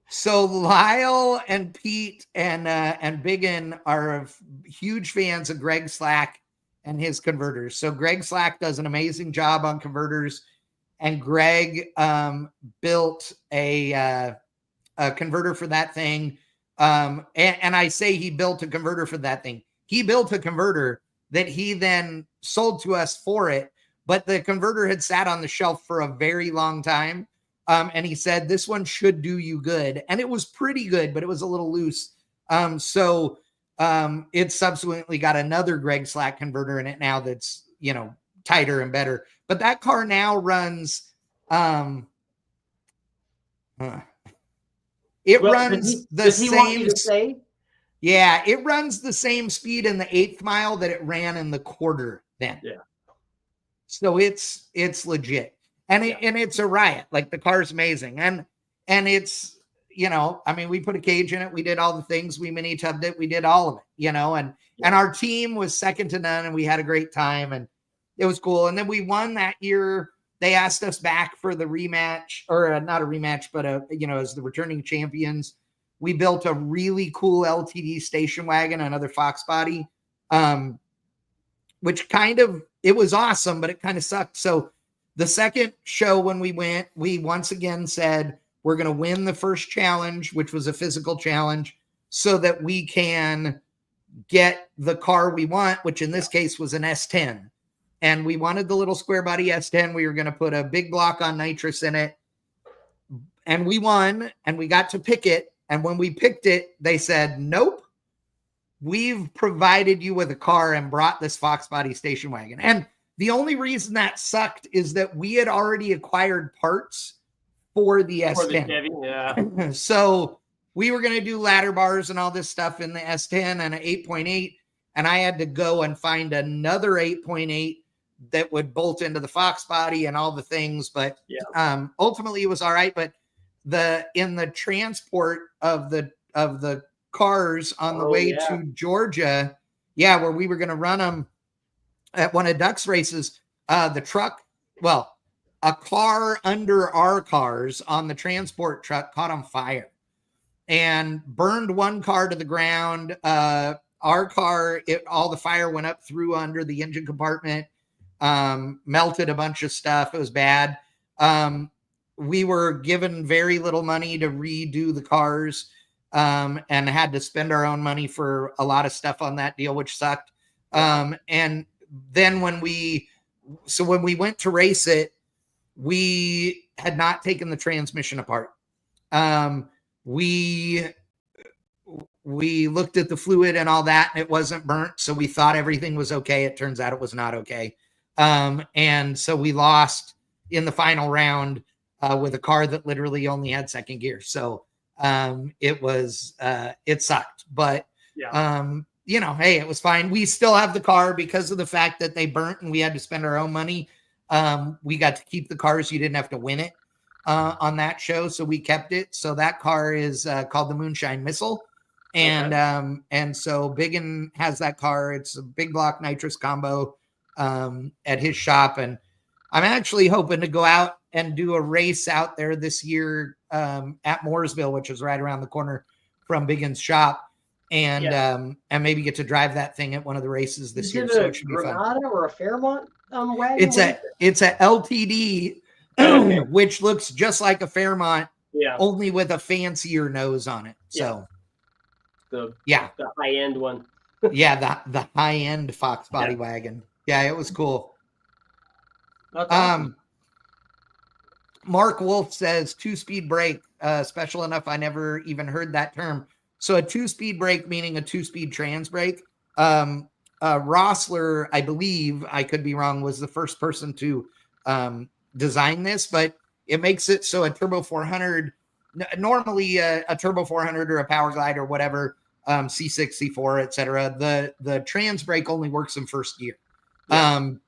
So Lyle and Pete and Biggin are huge fans of Greg Slack and his converters. So Greg Slack does an amazing job on converters, and Greg built a converter for that thing. And I say he built a converter for that thing. He built a converter that he then sold to us for it. But the converter had sat on the shelf for a very long time. And he said, this one should do you good. And it was pretty good, but it was a little loose. So it subsequently got another Greg Slack converter in it now that's, tighter and better. But that car now runs, runs the same. Yeah, it runs the same speed in the 8th mile that it ran in the quarter then. Yeah. So it's legit, and it's a riot. Like, the car's amazing, and it's, we put a cage in it. We did all the things. We mini tubbed it. We did all of it, and our team was second to none, and we had a great time, and it was cool. And then we won that year. They asked us back for the rematch, or not a rematch, but as the returning champions. We built a really cool LTD station wagon, another Fox body, which it was awesome, but it kind of sucked. So the second show when we went, we once again said, we're going to win the first challenge, which was a physical challenge, so that we can get the car we want, which in this case was an S10. And we wanted the little square body S10. We were going to put a big block on nitrous in it. And we won, and we got to pick it. And when we picked it, they said, nope. We've provided you with a car and brought this Fox body station wagon. And the only reason that sucked is that we had already acquired parts for the S10. So we were going to do ladder bars and all this stuff in the S10 and an 8.8. And I had to go and find another 8.8 that would bolt into the Fox body and all the things. But ultimately it was all right. But in the transport of the cars on the way to Georgia, where we were going to run them at one of Duck's races, a car under our cars on the transport truck caught on fire and burned one car to the ground. Our car, all the fire went up through under the engine compartment, melted a bunch of stuff. It was bad. We were given very little money to redo the cars. And had to spend our own money for a lot of stuff on that deal, which sucked. And then when we went to race it, we had not taken the transmission apart. We looked at the fluid and all that, and it wasn't burnt. So we thought everything was okay. It turns out it was not okay. And so we lost in the final round with a car that literally only had second gear. So it sucked, but hey, it was fine. We still have the car because of the fact that they burnt and we had to spend our own money. We got to keep the cars. You didn't have to win it on that show, so we kept it. So that car is called the Moonshine Missile. And so Biggin has that car. It's a big block nitrous combo at his shop. And I'm actually hoping to go out and do a race out there this year at Mooresville, which is right around the corner from Biggin's shop. And maybe get to drive that thing at one of the races this year. So it should be fun. Granada or a Fairmont wagon? It's a LTD, which looks just like a Fairmont, only with a fancier nose on it. So the high end one. the high end Fox body wagon. Yeah, it was cool. That's awesome. Mark Wolf says 2-speed brake, special enough I never even heard that term. So a 2-speed brake, meaning a 2-speed trans brake. Rossler, I believe, I could be wrong, was the first person to design this, but it makes it so a Turbo 400, normally a Turbo 400 or a Power Glide or whatever, C6, C4, etc. The trans brake only works in first gear and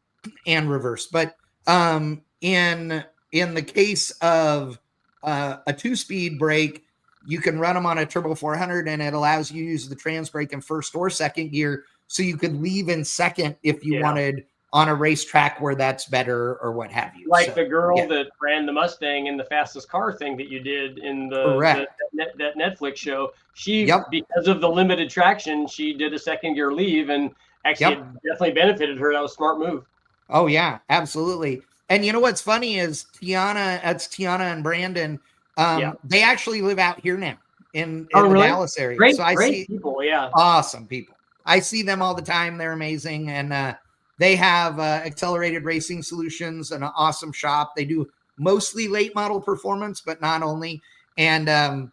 reverse. But in the case of a 2-speed brake, you can run them on a Turbo 400 and it allows you to use the trans brake in first or second gear. So you could leave in second if you wanted on a racetrack where that's better or what have you. Like the girl that ran the Mustang in the fastest car thing that you did in that Netflix show. She, because of the limited traction, she did a second gear leave and actually it definitely benefited her. That was a smart move. Oh yeah, absolutely. And you know what's funny is Tiana and Brandon, they actually live out here now in the Dallas area. Great people, awesome people. I see them all the time. They're amazing. And they have accelerated racing solutions and an awesome shop. They do mostly late model performance, but not only. And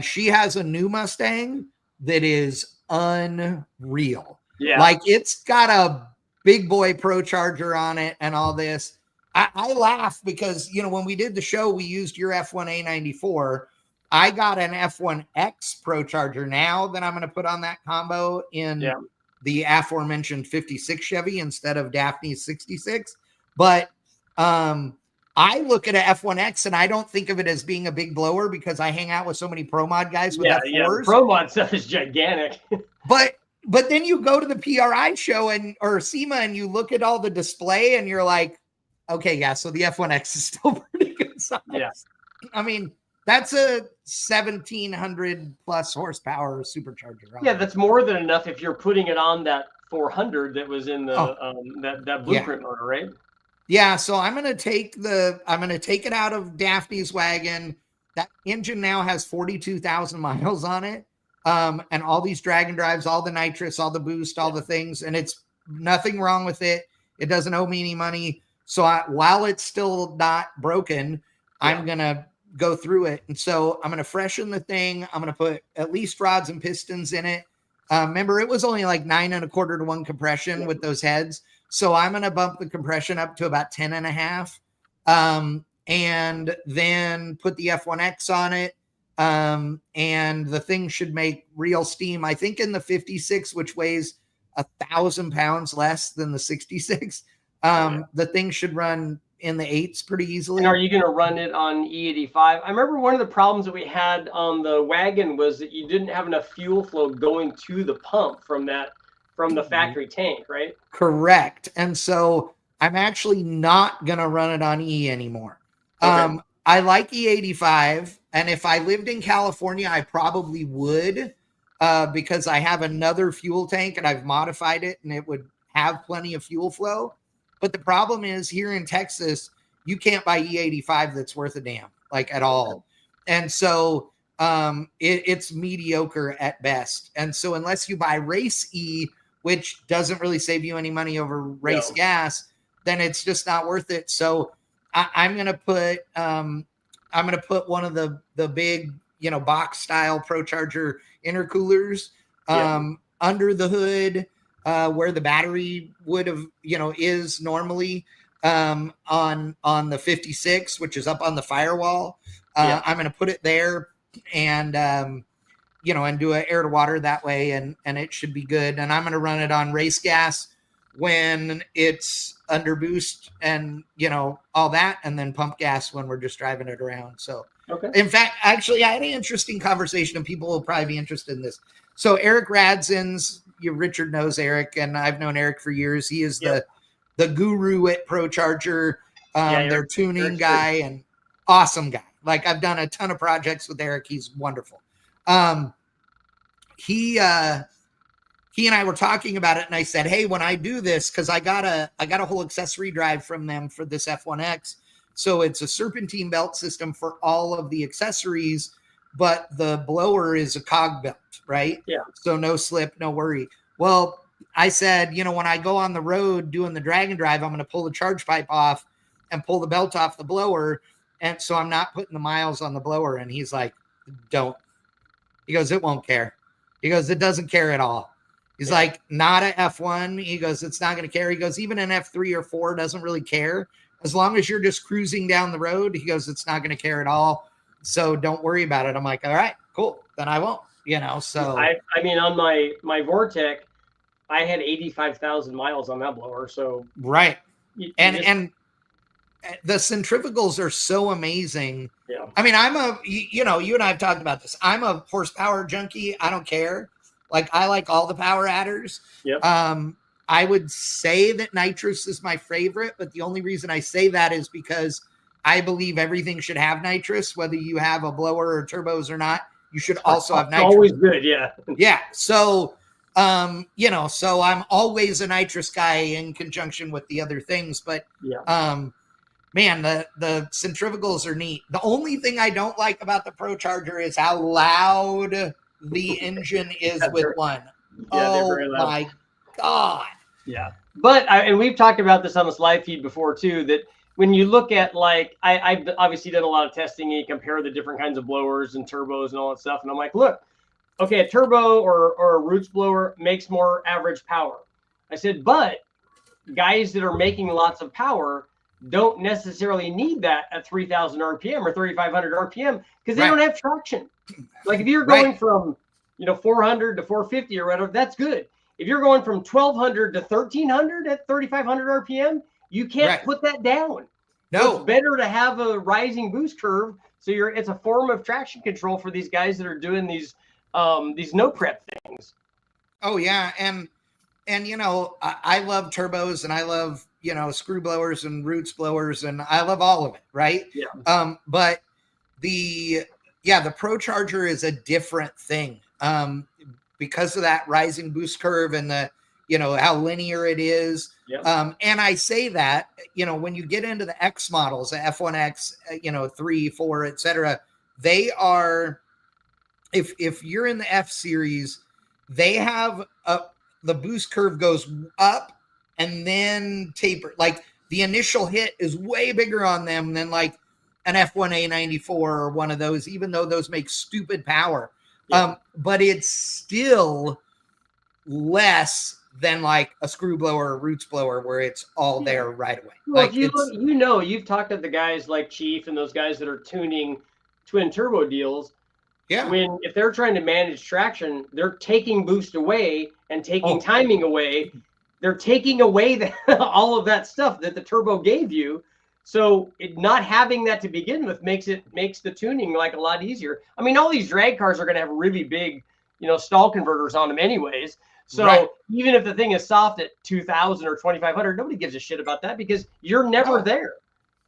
she has a new Mustang that is unreal. Yeah. Like it's got a big boy Pro Charger on it and all this. I laugh because, when we did the show, we used your F1A94. I got an F1X Pro Charger now that I'm going to put on that combo in the aforementioned 56 Chevy instead of Daphne's 66. But I look at an F1X and I don't think of it as being a big blower because I hang out with so many Pro Mod guys with F4s. Yeah, Pro Mod stuff is gigantic. But then you go to the PRI show or SEMA and you look at all the display and you're like, okay, so the F1X is still pretty good size. Yeah. I mean, that's a 1,700 plus horsepower supercharger. Yeah, that's more than enough if you're putting it on that 400 that was in the that blueprint motor, right? Yeah, so I'm gonna take it out of Daphne's wagon. That engine now has 42,000 miles on it. And all these drag and drives, all the nitrous, all the boost, all the things, and it's nothing wrong with it. It doesn't owe me any money. So while it's still not broken, I'm going to go through it. And so I'm going to freshen the thing. I'm going to put at least rods and pistons in it. Remember, it was only like 9 1/4 to 1 compression with those heads. So I'm going to bump the compression up to about 10.5. And then put the F1X on it. And the thing should make real steam. I think in the 56, which weighs 1,000 pounds less than the 66, the thing should run in the 8s pretty easily. And are you going to run it on E85? I remember one of the problems that we had on the wagon was that you didn't have enough fuel flow going to the pump from the factory tank, right? Correct. And so I'm actually not going to run it on E anymore. Okay. I like E85. And if I lived in California, I probably would because I have another fuel tank and I've modified it and it would have plenty of fuel flow. But the problem is here in Texas, you can't buy E85 that's worth a damn, like at all. And so it's mediocre at best. And so unless you buy Race E, which doesn't really save you any money over race gas, then it's just not worth it. So I'm going to put one of the big, box style Pro Charger intercoolers under the hood where the battery would have, is normally on the 56, which is up on the firewall. I'm going to put it there and, and do an air to water that way. And it should be good. And I'm going to run it on race gas when it's under boost and, you know, all that, and then pump gas when we're just driving it around. So, Okay. in fact, actually, I had an interesting conversation, and people will probably be interested in this. So, Eric Radzins, Richard knows Eric, and I've known Eric for years. He is the guru at Pro Charger, their tuning guy, and awesome guy. Like, I've done a ton of projects with Eric. He's wonderful. He and I were talking about it, and I said, hey, when I do this, because I got a whole accessory drive from them for this F1X. So it's a serpentine belt system for all of the accessories, but the blower is a cog belt, right? Yeah. So no slip, no worry. Well, I said, you know, when I go on the road doing the drag and drive, I'm going to pull the charge pipe off and pull the belt off the blower. And so I'm not putting the miles on the blower. And he's like, don't. He goes, it won't care. He goes, it doesn't care at all. He's like, not a F1. He goes, it's not going to care. He goes, even an F3 or 4 doesn't really care. As long as you're just cruising down the road, he goes, it's not going to care at all. So don't worry about it. I'm like, all right, cool. Then I won't, you know, so. I mean, on my Vortec, I had 85,000 miles on that blower. So. Right. And the centrifugals are so amazing. Yeah. I mean, you know, you and I have talked about this. I'm a horsepower junkie. I don't care. Like, I like all the power adders. Yep. I would say that nitrous is my favorite, but the only reason I say that is because I believe everything should have nitrous, whether you have a blower or turbos or not. You should also have nitrous. Always good, yeah. Yeah. So, you know, so I'm always a nitrous guy in conjunction with the other things, but man, the centrifugals are neat. The only thing I don't like about the Pro Charger is how loud the engine is with one. Yeah, they're oh very loud. My God. Yeah. But, and we've talked about this on this live feed before too, that when you look at, like, I've obviously done a lot of testing and you compare the different kinds of blowers and turbos and all that stuff. And I'm like, look, okay, a turbo or a roots blower makes more average power. I said, but guys that are making lots of power don't necessarily need that at 3,000 RPM or 3,500 RPM because they don't have traction. Like, if you're going from, you know, 400 to 450 or whatever, that's good. If you're going from 1,200 to 1,300 at 3,500 RPM, you can't put that down. No, so it's better to have a rising boost curve. So it's a form of traction control for these guys that are doing these no prep things. Oh yeah, and you know, I love turbos and I love, you know, screw blowers and roots blowers and I love all of it, right? Yeah. But the Pro Charger is a different thing. Because of that rising boost curve and the, you know, how linear it is. Yep. And I say that, you know, when you get into the X models, the F1X, you know, 3, 4, etc., they are, if you're in the F series, they have the boost curve goes up and then taper. Like, the initial hit is way bigger on them than like an F1A94 or one of those, even though those make stupid power. Yeah. But it's still less than like a screw blower or roots blower where it's all there right away. Well, like, you know, you've talked to the guys like Chief and those guys that are tuning twin turbo deals. Yeah. If they're trying to manage traction, they're taking boost away and taking timing away. They're taking away all of that stuff that the turbo gave you. So not having that to begin with makes the tuning like a lot easier. I mean, all these drag cars are going to have really big, you know, stall converters on them anyways. So even if the thing is soft at 2,000 or 2,500, nobody gives a shit about that because you're never there.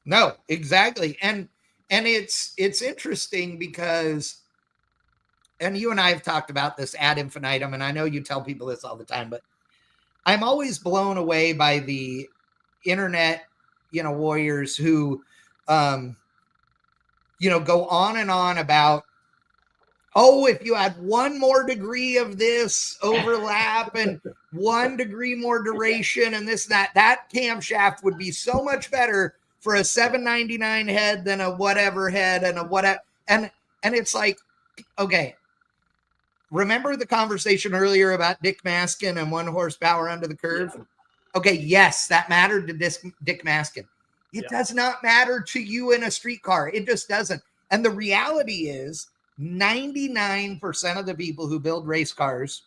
No, exactly. And it's interesting because, and you and I have talked about this ad infinitum, and I know you tell people this all the time, but I'm always blown away by the internet, you know, warriors who, you know, go on and on about, oh, if you had 1 more degree of this overlap and 1 degree more duration and this, that camshaft would be so much better for a 799 head than a whatever head and a whatever. And it's like, okay, remember the conversation earlier about Dick Maskin and 1 horsepower under the curve? Yeah. Okay, yes, that mattered to Dick Maskin. It does not matter to you in a street car. It just doesn't. And the reality is 99% of the people who build race cars,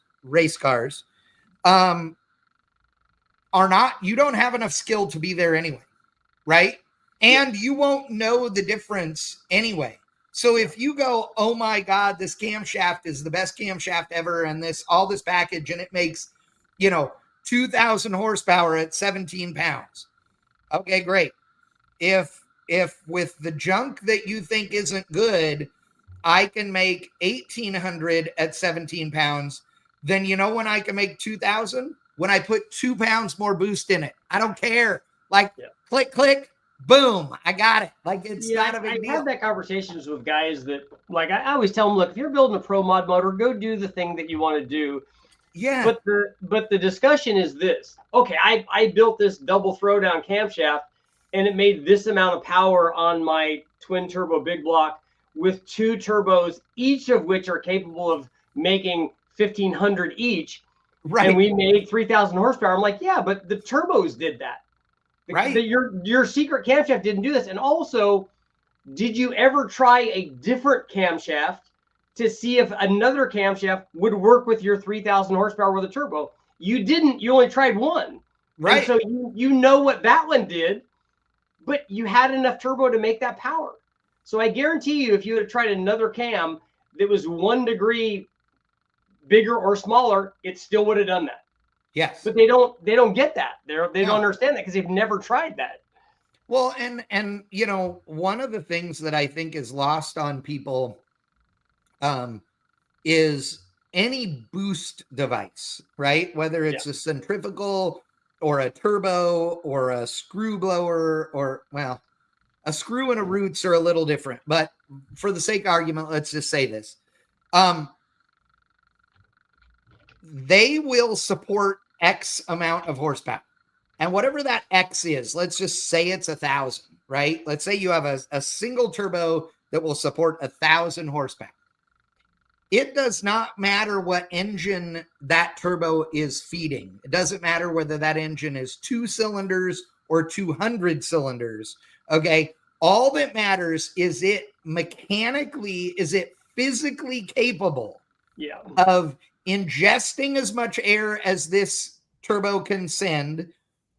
you don't have enough skill to be there anyway, right? And you won't know the difference anyway. So if you go, oh my God, this camshaft is the best camshaft ever, and all this package, and it makes, 2,000 horsepower at 17 pounds. Okay, great. If with the junk that you think isn't good, I can make 1,800 at 17 pounds, then when I can make 2,000? When I put 2 pounds more boost in it. I don't care. Like, click, click, boom, I got it. Like, it's not a big deal. I've had that conversations with guys that, like, I always tell them, look, if you're building a pro mod motor, go do the thing that you want to do. Yeah. But the discussion is this. Okay, I built this double throwdown camshaft, and it made this amount of power on my twin turbo big block with 2 turbos, each of which are capable of making 1,500 each. Right. And we made 3,000 horsepower. I'm like, yeah, but the turbos did that. Right. Your secret camshaft didn't do this. And also, did you ever try a different camshaft to see if another camshaft would work with your 3,000 horsepower with a turbo? You didn't. You only tried one. Right. And so you know what that one did, but you had enough turbo to make that power. So I guarantee you, if you had tried another cam that was 1 degree bigger or smaller, it still would have done that. Yes. But they don't get that. They don't understand that because they've never tried that. Well, and one of the things that I think is lost on people is any boost device, right? Whether it's a centrifugal or a turbo or a screw blower or, well, a screw and a roots are a little different, but for the sake of argument, let's just say this. They will support X amount of horsepower. And whatever that X is, let's just say it's 1,000, right? Let's say you have a single turbo that will support 1,000 horsepower. It does not matter what engine that turbo is feeding. It doesn't matter whether that engine is 2 cylinders or 200 cylinders. Okay. All that matters is it physically capable of ingesting as much air as this turbo can send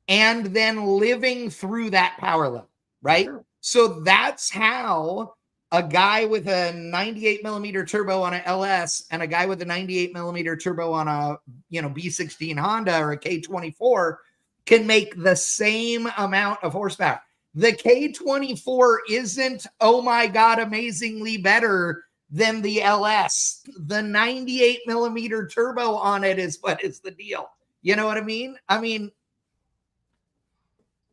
and then living through that power level, right? Sure. So that's how a guy with a 98 millimeter turbo on a LS and a guy with a 98 millimeter turbo on a B16 Honda or a K24 can make the same amount of horsepower. The K24 isn't, oh my God, amazingly better than the LS. The 98 millimeter turbo on it is what is the deal. You know what I mean?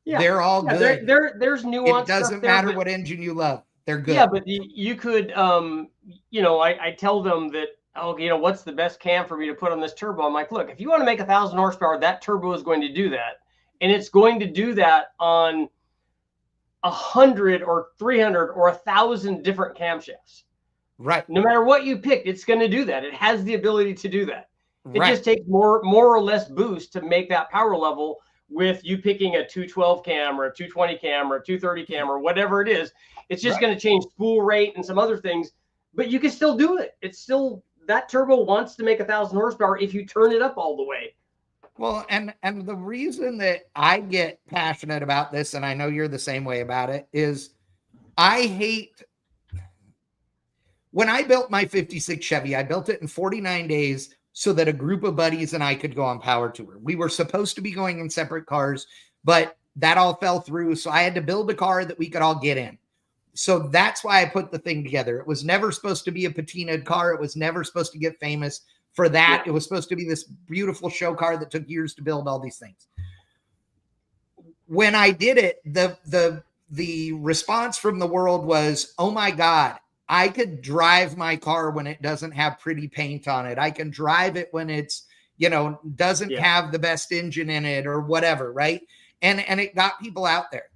They're all good. There's nuance. It doesn't matter what engine you love. They're good. Yeah, but you could, I tell them that, what's the best cam for me to put on this turbo? I'm like, look, if you want to make 1,000 horsepower, that turbo is going to do that. And it's going to do that on 100 or 300 or 1,000 different camshafts. Right. No matter what you picked, it's going to do that. It has the ability to do that. It just takes more or less boost to make that power level with you picking a 212 cam or a 220 cam or a 230 cam or whatever it is. It's just going to change spool rate and some other things, but you can still do it. It's still, that turbo wants to make 1,000 horsepower if you turn it up all the way. Well, and the reason that I get passionate about this, and I know you're the same way about it, is I hate when I built my 56 Chevy, I built it in 49 days so that a group of buddies and I could go on power tour. We were supposed to be going in separate cars, but that all fell through. So I had to build a car that we could all get in. So that's why I put the thing together. It was never supposed to be a patinaed car. It was never supposed to get famous for that. It was supposed to be this beautiful show car that took years to build, all these things. When I did it, the response from the world was, oh my God, I could drive my car when it doesn't have pretty paint on it. I can drive it when it's, doesn't have the best engine in it or whatever. Right. And it got people out there.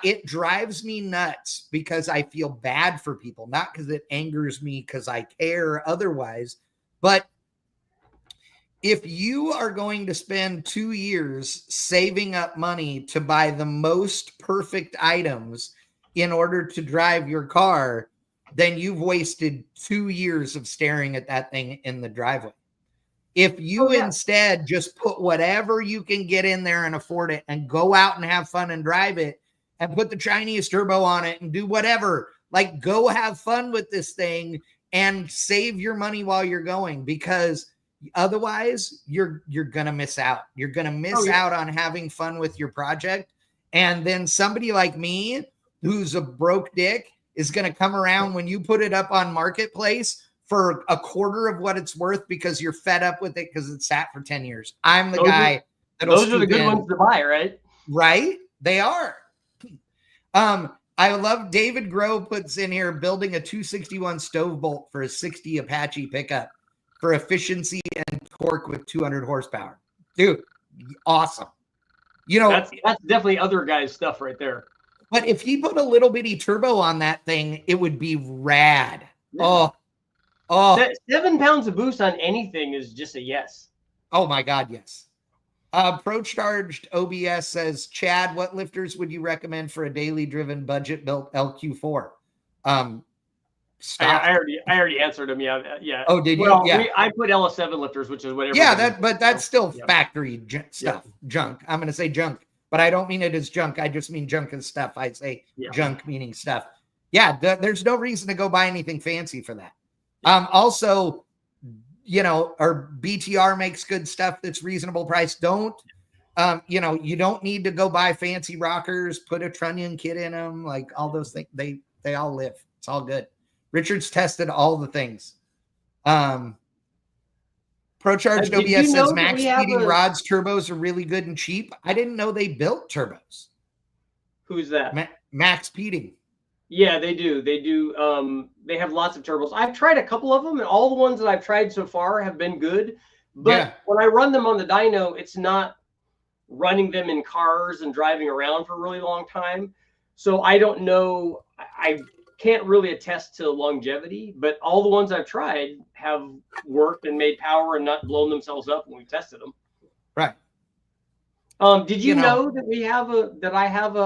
It drives me nuts because I feel bad for people, not because it angers me because I care otherwise. But if you are going to spend 2 years saving up money to buy the most perfect items in order to drive your car, then you've wasted 2 years of staring at that thing in the driveway. If you instead just put whatever you can get in there and afford it and go out and have fun and drive it and put the Chinese turbo on it and do whatever, like go have fun with this thing and save your money while you're going, because otherwise you're going to miss out. You're going to miss out on having fun with your project. And then somebody like me, who's a broke dick, is going to come around when you put it up on Marketplace for a quarter of what it's worth because you're fed up with it because it sat for 10 years. I'm the guy that'll those are the good ones to buy, right? Right? They are. I love David Groh puts in here building a 261 stove bolt for a 60 Apache pickup for efficiency and torque with 200 horsepower. Dude, awesome. You know, that's definitely other guys' stuff right there. But if he put a little bitty turbo on that thing, it would be rad. Yeah. Oh, 7 pounds of boost on anything is just a yes. Oh my God, yes. Pro Charged OBS says, Chad, what lifters would you recommend for a daily driven budget built LQ4? I already answered him. Yeah. Oh, did you? Well, yeah. I put LS7 lifters, which is whatever. Yeah, but that's still factory stuff. Junk. I'm going to say junk, but I don't mean it as junk. I just mean junk as stuff. I say junk meaning stuff. Yeah, there's no reason to go buy anything fancy for that. Also, you know, our BTR makes good stuff that's reasonable price. Don't, you know, you don't need to go buy fancy rockers, put a trunnion kit in them, like all those things. They all live. It's all good. Richard's tested all the things. Pro Charged OBS says max speeding rods turbos are really good and cheap. I didn't know they built turbos. Who's that? Max speeding. Yeah, they do. They do. They have lots of turbos. I've tried a couple of them, and all the ones that I've tried so far have been good. But when I run them on the dyno, it's not running them in cars and driving around for a really long time. So I don't know. I can't really attest to longevity, but all the ones I've tried have worked and made power and not blown themselves up when we tested them. Right. Did you know that I have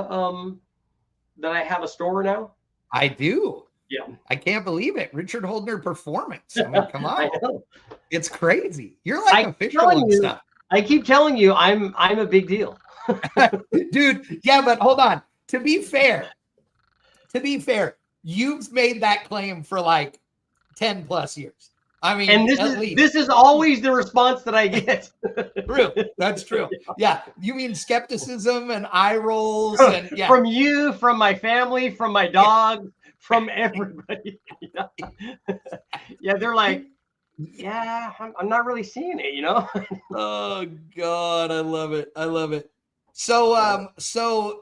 a store now? I do. Yeah. I can't believe it. Richard Holdner Performance. I mean, come on. I know. It's crazy. You're like official and stuff. I keep telling you, I'm a big deal. Dude, yeah, but hold on. To be fair, you've made that claim for like 10 plus years. I mean, and this is always the response that I get. True. That's true. Yeah. You mean skepticism and eye rolls and from you, from my family, from my dog, from everybody. Yeah, they're like, yeah, I'm not really seeing it, you know? Oh God, I love it. I love it. So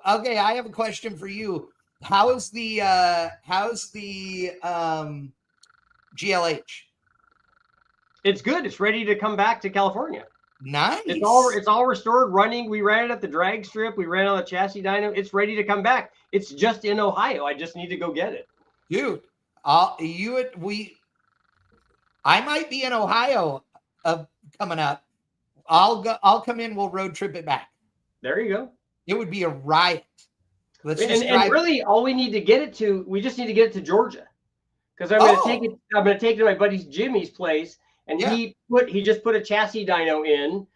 okay, I have a question for you. How's the GLH? It's good. It's ready to come back to California. Nice. It's all restored, running. We ran it at the drag strip. We ran on the chassis dyno. It's ready to come back. It's just in Ohio. I just need to go get it. Dude, I might be in Ohio coming up. I'll come in. We'll road trip it back. There you go. It would be a riot. And really, all we need to get it to, we just need to get it to Georgia, because I'm going to take it to my buddy Jimmy's place, and he just put a chassis dyno in,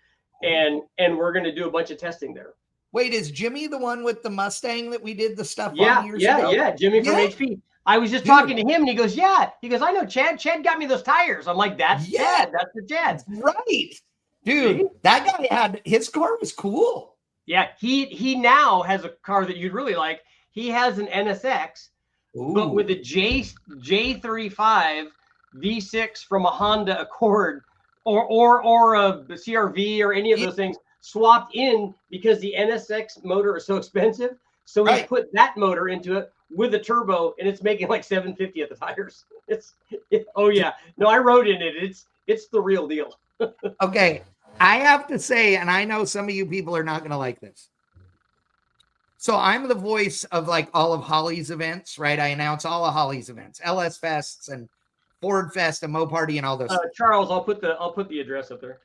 and we're going to do a bunch of testing there. Wait, is Jimmy the one with the Mustang that we did the stuff on years ago? Yeah, Jimmy from HP. I was just talking to him, and he goes, I know Chad. Chad got me those tires. I'm like, that's Chad. That's the Chad. Right. Dude, that guy his car was cool. Yeah, he now has a car that you'd really like. He has an NSX, but with a J35 V6 from a Honda Accord or a CRV or any of those things swapped in, because the NSX motor is so expensive. So we put that motor into it with a turbo, and it's making like 750 at the tires. No, I rode in it. It's the real deal. Okay. I have to say, and I know some of you people are not going to like this. So I'm the voice of like all of Holly's events, right? I announce all of Holly's events, LS Fests and Ford Fest and Mo Party and all those. Charles, I'll put the address up there.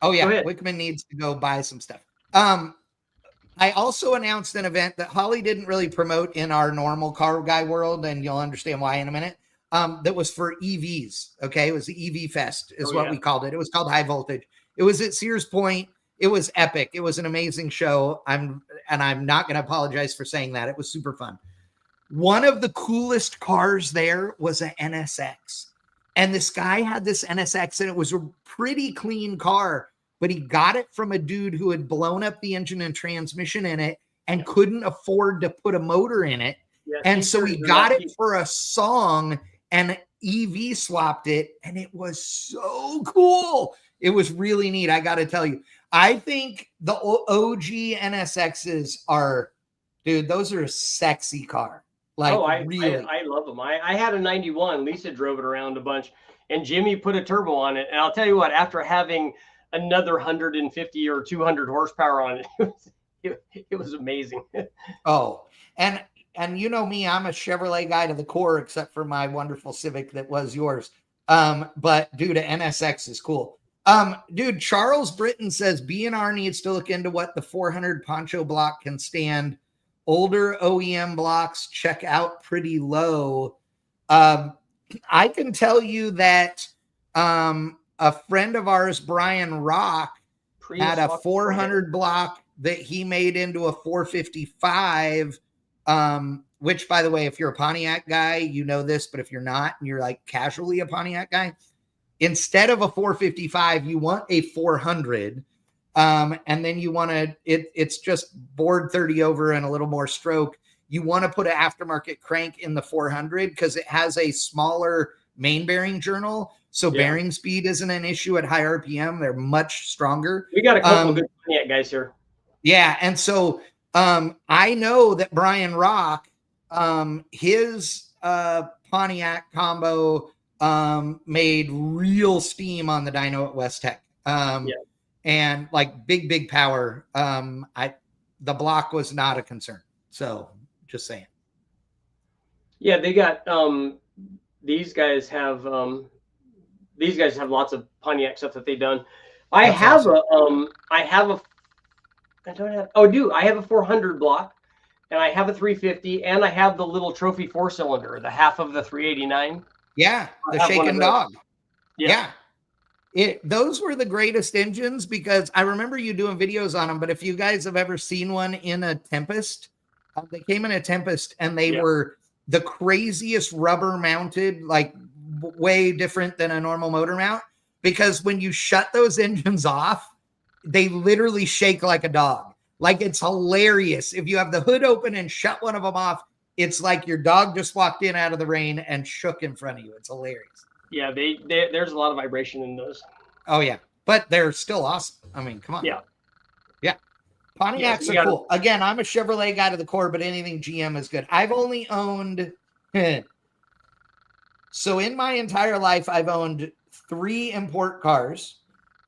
Oh yeah, Wickman needs to go buy some stuff. I also announced an event that Holly didn't really promote in our normal car guy world, and you'll understand why in a minute. that was for EVs. Okay, it was the EV Fest, is what yeah. we called it. It was called High Voltage. It was at Sears Point. It was epic. It was an amazing show. I'm not going to apologize for saying that. It was super fun. One of the coolest cars there was an NSX. And this guy had this NSX, and it was a pretty clean car, but he got it from a dude who had blown up the engine and transmission in it and couldn't afford to put a motor in it. Yeah, and so he got it for a song and EV swapped it, and it was so cool. It was really neat. I got to tell you, I think the OG NSXs are, dude, those are a sexy car. Like, really. I love them. I had a 91. Lisa drove it around a bunch, and Jimmy put a turbo on it. And I'll tell you what, after having another 150 or 200 horsepower on it, it was amazing. Oh, and you know me, I'm a Chevrolet guy to the core, except for my wonderful Civic that was yours. But dude, an NSX is cool. Dude, Charles Britton says B&R needs to look into what the 400 poncho block can stand. Older OEM blocks check out pretty low. I can tell you that a friend of ours, Brian Rock, had a 400 block that he made into a 455, which, by the way, if you're a Pontiac guy, you know this, but if you're not, and you're like casually a Pontiac guy, instead of a 455, you want a 400. And then you want to, it's just board 30 over and a little more stroke. You want to put an aftermarket crank in the 400 because it has a smaller main bearing journal. So bearing speed isn't an issue at high RPM. They're much stronger. We got a couple of good Pontiac guys here. Yeah. And so I know that Brian Rock, his Pontiac combo made real steam on the dyno at West Tech. And like big power. The block was not a concern. So just saying. Yeah, they got these guys have lots of Pontiac stuff that they've done. I have a 400 block, and I have a 350, and I have the little trophy 4-cylinder, the half of the 389. Yeah, the shaken dog. Yeah. Those were the greatest engines because I remember you doing videos on them. But if you guys have ever seen one in a Tempest, they came in a Tempest, and they were the craziest rubber mounted, like way different than a normal motor mount. Because when you shut those engines off, they literally shake like a dog. Like, it's hilarious. If you have the hood open and shut one of them off, it's like your dog just walked in out of the rain and shook in front of you. It's hilarious. Yeah, there's a lot of vibration in those. Oh, yeah. But they're still awesome. I mean, come on. Yeah. Yeah. Pontiacs are cool. Again, I'm a Chevrolet guy to the core, but anything GM is good. I've only owned... So in my entire life, I've owned 3 import cars.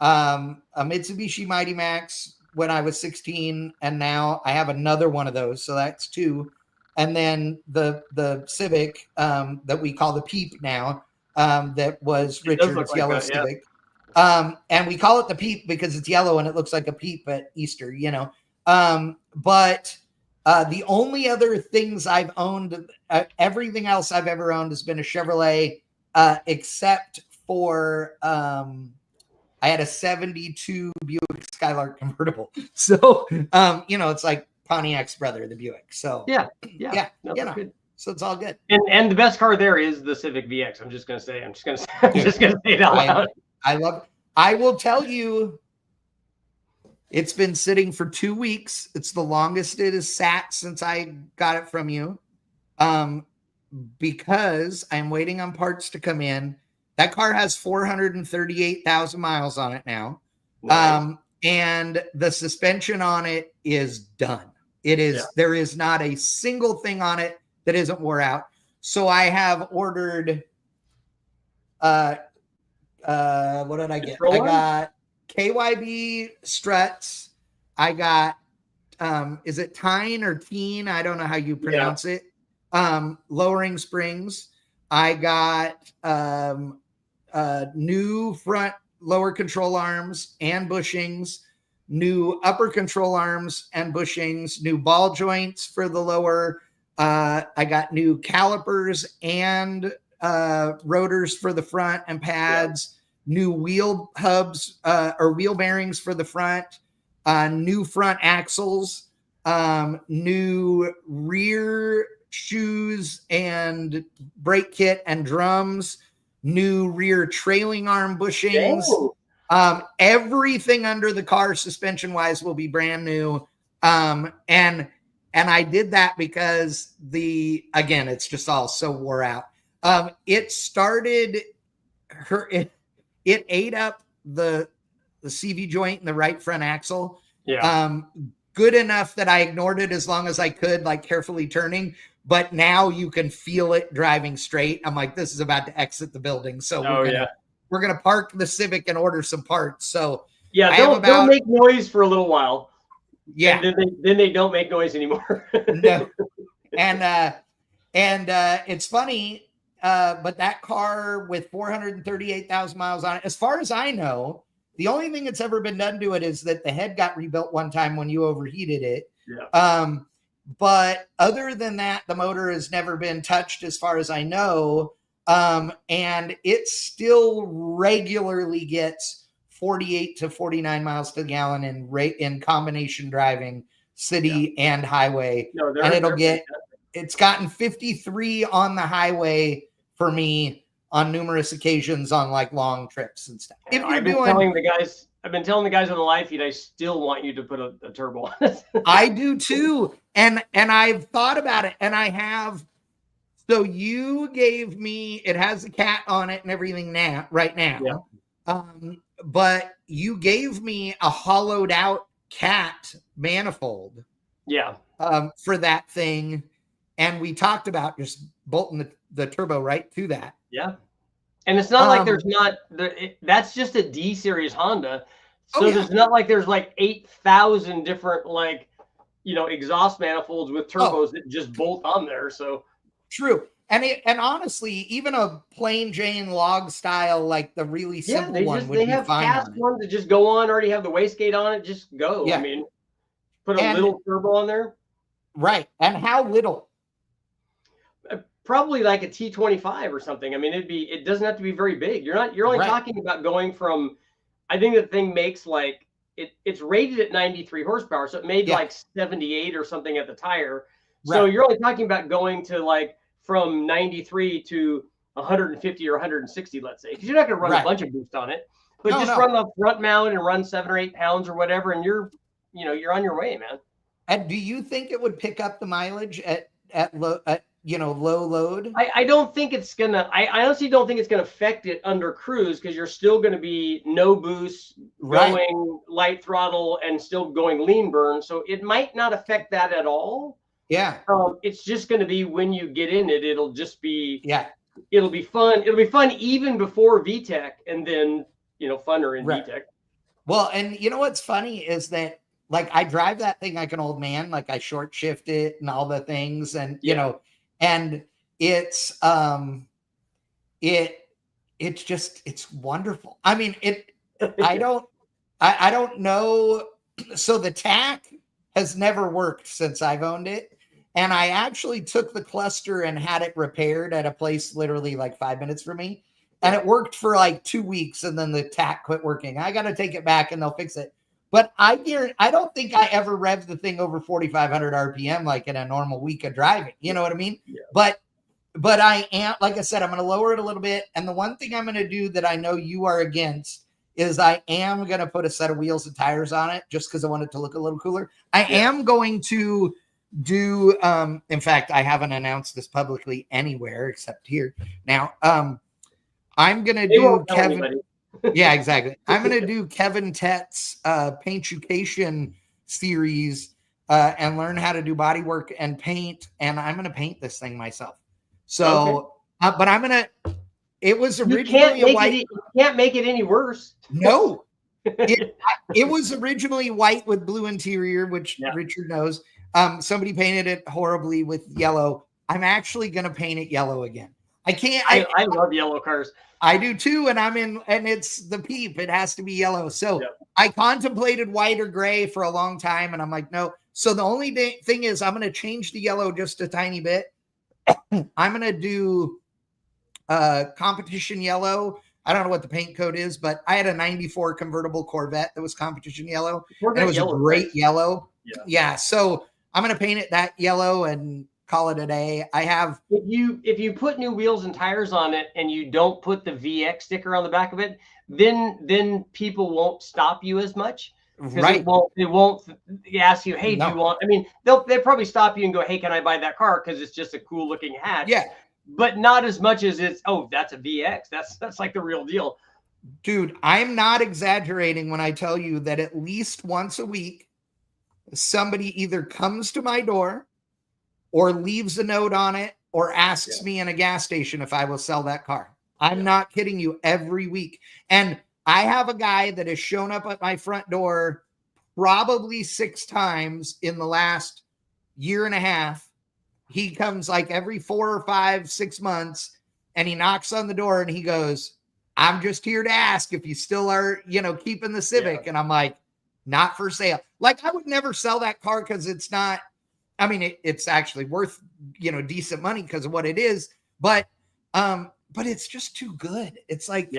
A Mitsubishi Mighty Max when I was 16, and now I have another one of those. So that's 2. And then the Civic that we call the Peep now. That was Richard's yellow Civic. And we call it the Peep because it's yellow and it looks like a peep at Easter, you know. But the only other things I've owned, everything else I've ever owned has been a Chevrolet, except for I had a 72 Buick Skylark convertible. So, you know, it's like Pontiac's brother, the Buick. So yeah. You know. Good. So it's all good. And the best car there is the Civic VX. I'm just gonna say it out loud. I love it. I will tell you, it's been sitting for 2 weeks. It's the longest it has sat since I got it from you. Because I'm waiting on parts to come in. That car has 438,000 miles on it now. Nice. And the suspension on it is done. It is, there is not a single thing on it that isn't wore out. So I have ordered, what did I get? I got KYB struts. I got, is it Tyne or Teen? I don't know how you pronounce it. Lowering springs. I got, new front lower control arms and bushings, new upper control arms and bushings, new ball joints for the lower. I got new calipers and rotors for the front and pads, new wheel hubs or wheel bearings for the front, new front axles, new rear shoes and brake kit and drums, new rear trailing arm bushings. Everything under the car suspension wise will be brand new. And I did that because again, it's just all so wore out. It started it ate up the CV joint and the right front axle. Good enough that I ignored it as long as I could, like carefully turning. But now you can feel it driving straight. I'm like, this is about to exit the building. So we're gonna park the Civic and order some parts. So they'll make noise for a little while. Yeah. And then they don't make noise anymore. No. And it's funny, but that car with 438,000 miles on it, as far as I know, the only thing that's ever been done to it is that the head got rebuilt one time when you overheated it. But other than that, the motor has never been touched as far as I know. And it still regularly gets 48 to 49 miles to the gallon in combination driving, city and highway. It's gotten 53 on the highway for me on numerous occasions on like long trips and stuff. I've been telling the guys on the live feed, I still want you to put a turbo on it. I do too. And I've thought about it, and I have. So you gave me, it has a cat on it and everything right now. But you gave me a hollowed out cat manifold. For that thing. And we talked about just bolting the turbo right to that. And it's not like there's not, that's just a D series Honda. So there's not like there's like 8,000 different exhaust manifolds with turbos that just bolt on there. So true. And honestly, even a plain Jane log style, like the really simple one would be fine. They have cast ones that just go on, already have the wastegate on it, just go. I mean, put a little turbo on there. Right. And how little? Probably like a T25 or something. I mean, it doesn't have to be very big. You're only talking about going from, I think the thing makes like, it's rated at 93 horsepower. So it made like 78 or something at the tire. So you're only talking about going to like from 93 to 150 or 160, let's say, because you're not going to run a bunch of boost on it, but run the front mount and run 7 or 8 pounds or whatever. And you're on your way, man. And do you think it would pick up the mileage at low load? I don't think it's gonna. I honestly don't think it's gonna affect it under cruise, because you're still gonna be no boost, going light throttle, and still going lean burn. So it might not affect that at all. It's just gonna be when you get in it, it'll just be it'll be fun. It'll be fun even before VTEC, and then funner in VTEC. Well, and you know what's funny is that, like, I drive that thing like an old man, like I short shift it and all the things, and and it's it's wonderful. I mean, I don't know. So the TAC has never worked since I've owned it. And I actually took the cluster and had it repaired at a place literally like 5 minutes from me. And it worked for like 2 weeks, and then the TAC quit working. I got to take it back and they'll fix it. But I don't think I ever revved the thing over 4,500 RPM like in a normal week of driving. You know what I mean? But I am, like I said, I'm going to lower it a little bit. And the one thing I'm going to do that I know you are against is I am going to put a set of wheels and tires on it just because I want it to look a little cooler. I am going to do, in fact, I haven't announced this publicly anywhere except here. Now, I'm going to do Kevin. Yeah, exactly. I'm going to do Kevin Tett's Paintucation series and learn how to do body work and paint. And I'm going to paint this thing myself. So, but I'm going to, it was originally a white. You can't make it any worse. No. It was originally white with blue interior, which Richard knows. Somebody painted it horribly with yellow. I'm actually going to paint it yellow again. I can't. I love yellow cars. I do too, and and it's the peep. It has to be yellow. So I contemplated white or gray for a long time, and I'm like, no. So the only thing is, I'm going to change the yellow just a tiny bit. I'm going to do competition yellow. I don't know what the paint code is, but I had a 94 convertible Corvette that was competition yellow. And it was a great yellow. Yeah. So I'm going to paint it that yellow and call it a day. I have. If you put new wheels and tires on it and you don't put the VX sticker on the back of it, then people won't stop you as much. Right. It won't ask you, hey, do you want, I mean, they'll probably stop you and go, hey, can I buy that car? Because it's just a cool looking hatch. Yeah. But not as much as it's, oh, that's a VX. That's like the real deal. Dude, I'm not exaggerating when I tell you that at least once a week, somebody either comes to my door or leaves a note on it or asks me in a gas station if I will sell that car. I'm not kidding you, every week. And I have a guy that has shown up at my front door probably 6 times in the last year and a half. He comes like every 4 or 5, 6 months, and he knocks on the door and he goes, I'm just here to ask if you still are, keeping the Civic. And I'm like, not for sale. Like, I would never sell that car because it's not, I mean, it's actually worth, decent money because of what it is. But it's just too good. It's like,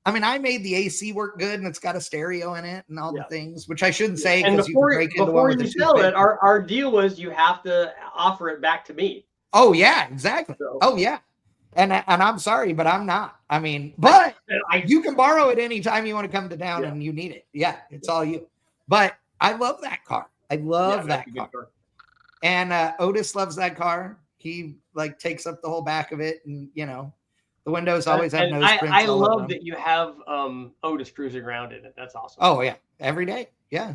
I mean, I made the AC work good, and it's got a stereo in it and all the things, which I shouldn't say because you can break into one with you sell it. Our deal was you have to offer it back to me. Oh yeah, exactly. So. Oh yeah, and I'm sorry, but I'm not. I mean, but you can borrow it anytime you want to come to town and you need it. Yeah, it's all you. But I love that car. I love that car. And Otis loves that car. He takes up the whole back of it, and the windows always have nose prints. I love that you have Otis cruising around in it. That's awesome. Oh yeah, every day. Yeah,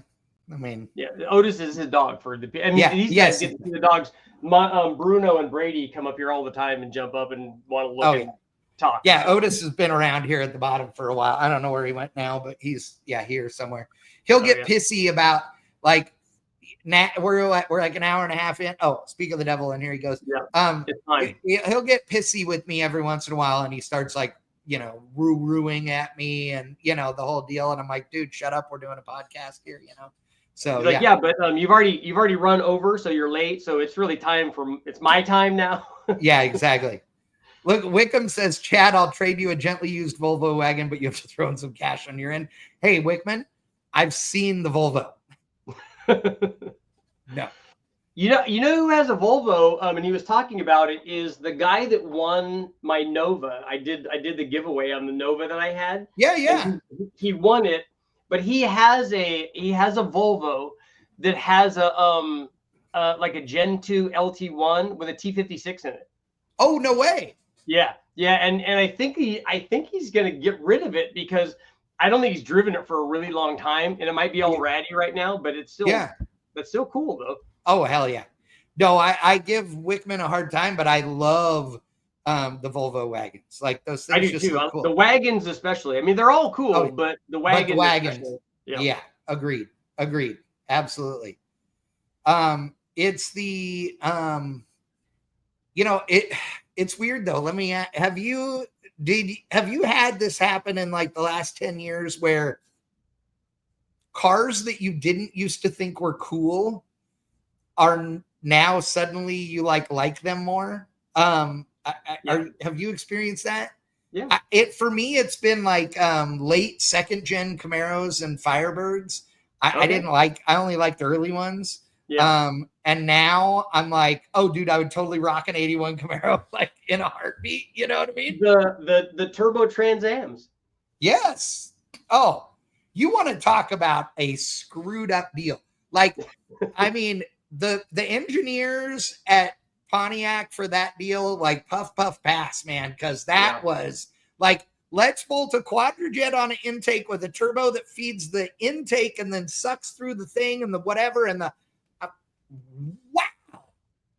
I mean, Otis is his dog for the. I mean, these guys get to see the dogs. Bruno and Brady come up here all the time and jump up and want to look and talk. Yeah, Otis has been around here at the bottom for a while. I don't know where he went now, but he's here somewhere. He'll get pissy about we're like an hour and a half in. Oh, speak of the devil, and here he goes. It's fine. He'll get pissy with me every once in a while, and he starts roo-rooing at me, and the whole deal. And I'm like, dude, shut up. We're doing a podcast here, So but you've already run over, so you're late. So it's really it's my time now. Yeah, exactly. Look, Wickham says, Chad, I'll trade you a gently used Volvo wagon, but you have to throw in some cash on your end. Hey, Wickman, I've seen the Volvo. No. You know who has a Volvo, and he was talking about it, is the guy that won my Nova. I did the giveaway on the Nova that I had. Yeah. He won it, but he has a Volvo that has a like a Gen 2 LT1 with a T56 in it. Oh, no way. Yeah. And I think he's gonna get rid of it because I don't think he's driven it for a really long time, and it might be all ratty right now, but it's still that's still cool though. Oh hell yeah. No, I give Wickman a hard time, but I love the Volvo wagons. Like those things. I do too. So cool. The wagons especially. I mean, they're all cool, but the wagons. Yeah. Agreed. Absolutely. It's the it's weird though. Let me have you had this happen in the last 10 years where cars that you didn't used to think were cool are now suddenly you like them more? Have you experienced that? Yeah. For me, it's been late 2nd gen Camaros and Firebirds. I only liked the early ones. Yeah. And now I'm like, oh dude, I would totally rock an 81 Camaro in a heartbeat. You know what I mean? The turbo Trans Ams. Yes. Oh, you want to talk about a screwed up deal. I mean, the engineers at Pontiac for that deal, puff pass, man, because that was let's bolt a quadrajet on an intake with a turbo that feeds the intake and then sucks through the thing and the whatever and the wow.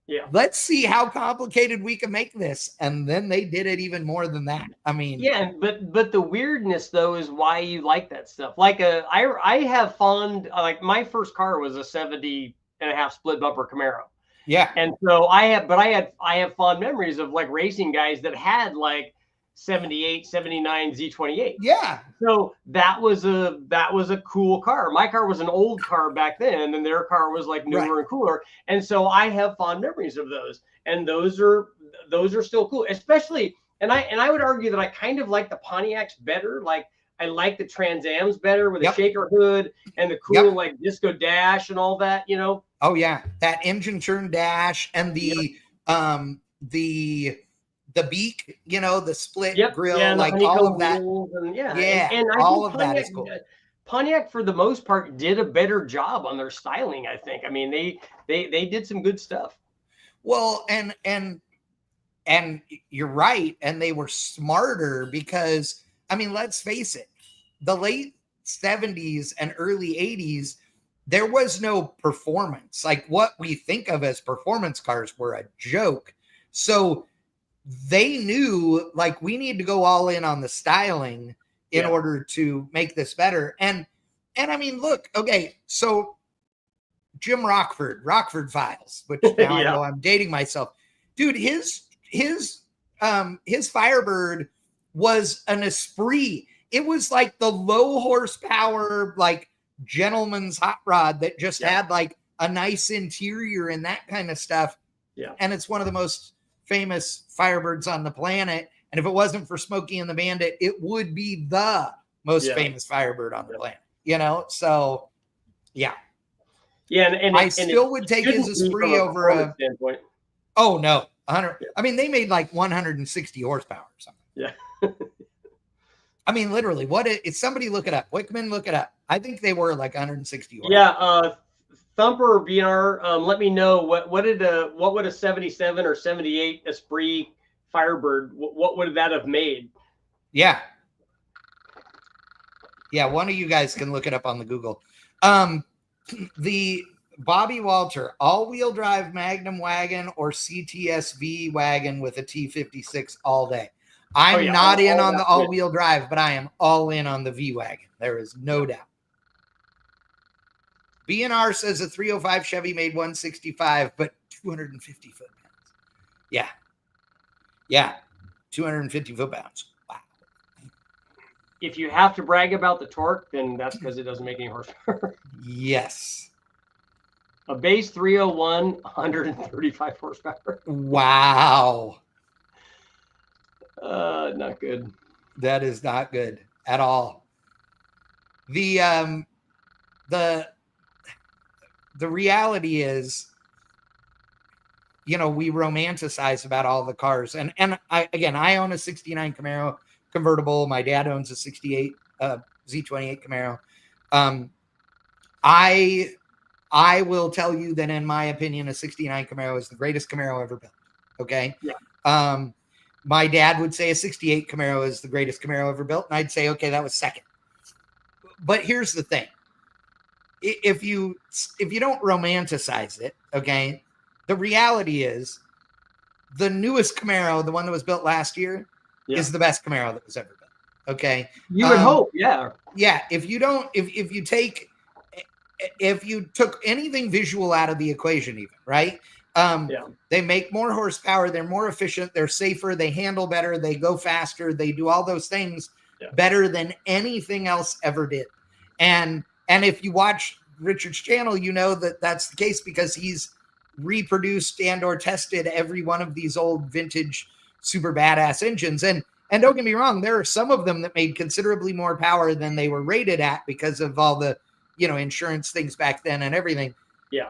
Yeah. Let's see how complicated we can make this. And then they did it even more than that. I mean, yeah, but the weirdness though is why you like that stuff. I have fond, my first car was a 70.5 split bumper Camaro. Yeah. And so I have fond memories of racing guys that had 78, 79 Z28. Yeah. So that was a cool car. My car was an old car back then, and their car was newer and cooler. And so I have fond memories of those. And those are still cool. Especially And I would argue that I kind of like the Pontiacs better. Like I like the Trans Am's better with a shaker hood and the cool like disco dash and all that, you know. Oh yeah, that engine turn dash and the beak, you know, the split grill, like all of that. And, and I all think of that is cool. Pontiac, for the most part, did a better job on their styling. I think. I mean, they did some good stuff. Well, and you're right, and they were smarter because, I mean, let's face it, the late 70s and early 80s, there was no performance. Like what we think of as performance cars were a joke. So they knew like we need to go all in on the styling in order to make this better. And I mean, look, okay, so Jim Rockford Files, which now I know I'm dating myself. Dude, his Firebird was an Esprit. It was like the low horsepower, like gentleman's hot rod that just had like a nice interior and that kind of stuff. Yeah. And it's one of the most famous Firebirds on the planet. And if it wasn't for Smokey and the Bandit, it would be the most famous Firebird on the planet, you know? So yeah. Yeah. And I still would take his Esprit over a standpoint. Oh no. 100. I mean, they made like 160 horsepower or something. Yeah. I mean, literally, if somebody look it up, Wickman, look it up. I think they were like 160 horsepower. Yeah. Thumper or BNR, let me know what would a 77 or 78 Esprit Firebird, what would that have made? Yeah. Yeah, one of you guys can look it up on the Google. The Bobby Walter all-wheel drive Magnum wagon or CTSV wagon with a T56 all day. I'm not in on the all-wheel drive, but I am all in on the V-wagon. There is no doubt. BNR says a 305 Chevy made 165, but 250 foot-pounds. Yeah. Yeah. 250 foot-pounds. Wow. If you have to brag about the torque, then that's because it doesn't make any horsepower. Yes. A base 301, 135 horsepower. Wow. Not good. That is not good at all. The reality is, you know, we romanticize about all the cars. And I own a 69 Camaro convertible. My dad owns a 68 Z28 Camaro. I will tell you that in my opinion, a 69 Camaro is the greatest Camaro ever built. Okay. Yeah. My dad would say a 68 Camaro is the greatest Camaro ever built. And I'd say, okay, that was second. But here's the thing. If you don't romanticize it, okay, the reality is the newest Camaro, the one that was built last year, is the best Camaro that was ever built. Okay. You would hope. Yeah. Yeah. If you took anything visual out of the equation, even, right? They make more horsepower. They're more efficient. They're safer. They handle better. They go faster. They do all those things better than anything else ever did. And if you watch Richard's channel, you know that that's the case because he's reproduced and or tested every one of these old vintage super badass engines. And don't get me wrong, there are some of them that made considerably more power than they were rated at because of all the, you know, insurance things back then and everything. Yeah.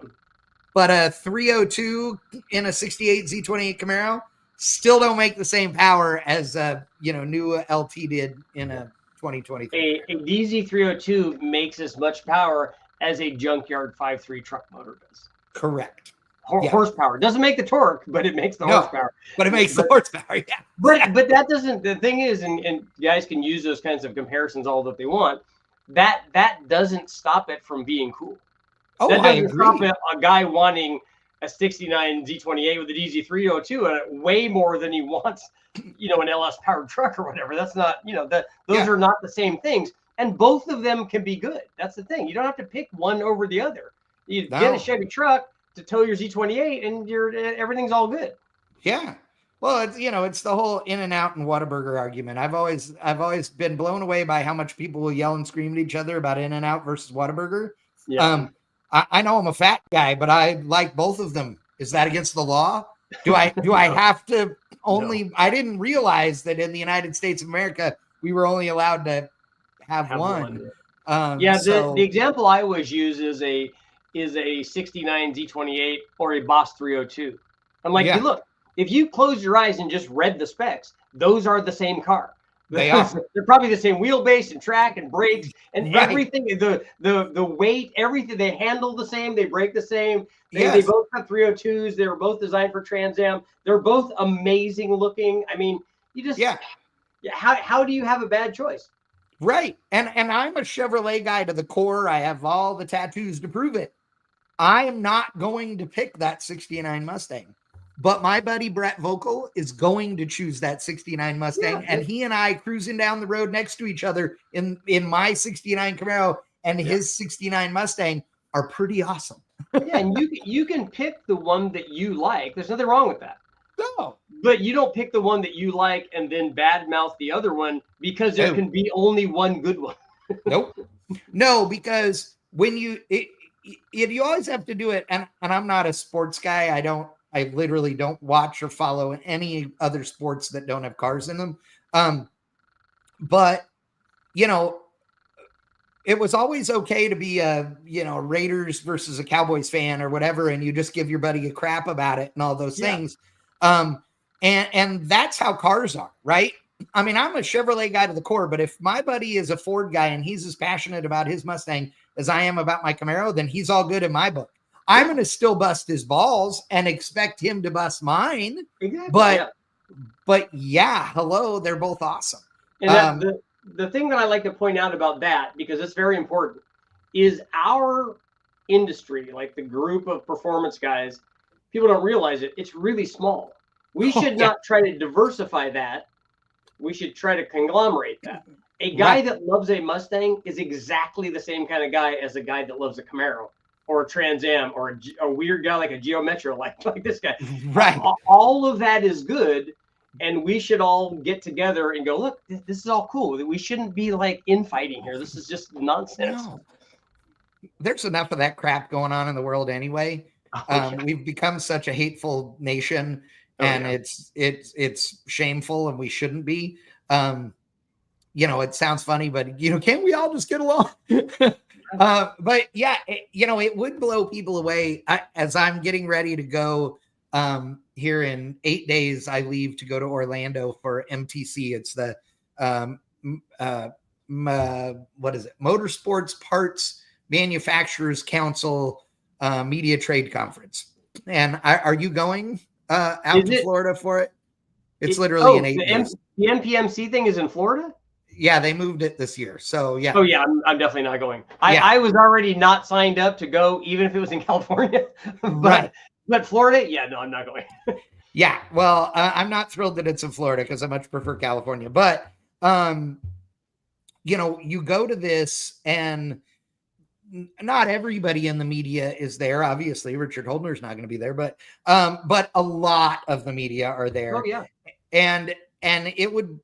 But a 302 in a 68 Z28 Camaro still don't make the same power as a, you know, new LT did in a 2023. A DZ302 makes as much power as a junkyard 5.3 truck motor does. Correct. Horsepower. It doesn't make the torque, but it makes the horsepower. But it makes the horsepower, yeah. But that doesn't, the thing is, and guys can use those kinds of comparisons all that they want, that doesn't stop it from being cool. Oh, that doesn't stop a guy wanting a 69 Z28 with a DZ302 way more than he wants, you know, an LS powered truck or whatever. That's not, you know, those are not the same things. And both of them can be good. That's the thing. You don't have to pick one over the other. You get a Chevy truck to tow your Z28 and everything's all good. Yeah. Well, it's, you know, it's the whole In-N-Out and Whataburger argument. I've always been blown away by how much people will yell and scream at each other about In-N-Out versus Whataburger. Yeah. I know I'm a fat guy, but I like both of them. Is that against the law? Do I have to only, I didn't realize that in the United States of America, we were only allowed to have one. Yeah, So the example I always use is a 69 Z28 or a Boss 302. I'm like, yeah, you look, if you close your eyes and just read the specs, those are the same car. they are. They're probably the same wheelbase and track and brakes and Right. everything. The weight, everything. They handle the same. They brake the same. They Yes. both have 302s. They were both designed for Trans Am. They're both amazing looking. I mean, you just how do you have a bad choice? Right. And I'm a Chevrolet guy to the core. I have all the tattoos to prove it. I am not going to pick that 69 Mustang. But my buddy Brett Vocal is going to choose that 69 Mustang. And he and I cruising down the road next to each other in my 69 Camaro and his 69 Mustang are pretty awesome. Yeah, and you can pick the one that you like. There's nothing wrong with that. No. But you don't pick the one that you like and then badmouth the other one because there can be only one good one. Nope. No, because when you always have to do it. And I'm not a sports guy. I literally don't watch or follow any other sports that don't have cars in them. But you know, it was always okay to be a Raiders versus a Cowboys fan or whatever, and you just give your buddy a crap about it and all those things. And that's how cars are, right? I mean, I'm a Chevrolet guy to the core, but if my buddy is a Ford guy and he's as passionate about his Mustang as I am about my Camaro, then he's all good in my book. I'm going to still bust his balls and expect him to bust mine. Exactly, but yeah, hello, they're both awesome. And the thing that I like to point out about that, because it's very important, is our industry, like the group of performance guys, people don't realize it. It's really small. We should not try to diversify that. We should try to conglomerate that. A guy that loves a Mustang is exactly the same kind of guy as a guy that loves a Camaro or a Trans Am or a weird guy like a Geo Metro, like this guy. Right. All of that is good. And we should all get together and go, look, this is all cool. We shouldn't be like infighting here. This is just nonsense. No. There's enough of that crap going on in the world anyway. We've become such a hateful nation, and it's shameful, and we shouldn't be. It sounds funny, but can't we all just get along? But yeah, it would blow people away. As I'm getting ready to go here in 8 days, I leave to go to Orlando for MTC. It's the what is it? Motorsports Parts Manufacturers Council Media Trade Conference. And are you going out to Florida for it? It's literally in 8 days. The NPMC thing is in Florida? Yeah, they moved it this year. So yeah. Oh yeah, I'm definitely not going. I was already not signed up to go, even if it was in California. But Florida, yeah, no, I'm not going. Yeah, well, I'm not thrilled that it's in Florida because I much prefer California. But you go to this, and not everybody in the media is there. Obviously, Richard Holdner's not going to be there, but a lot of the media are there. Oh yeah, and it would,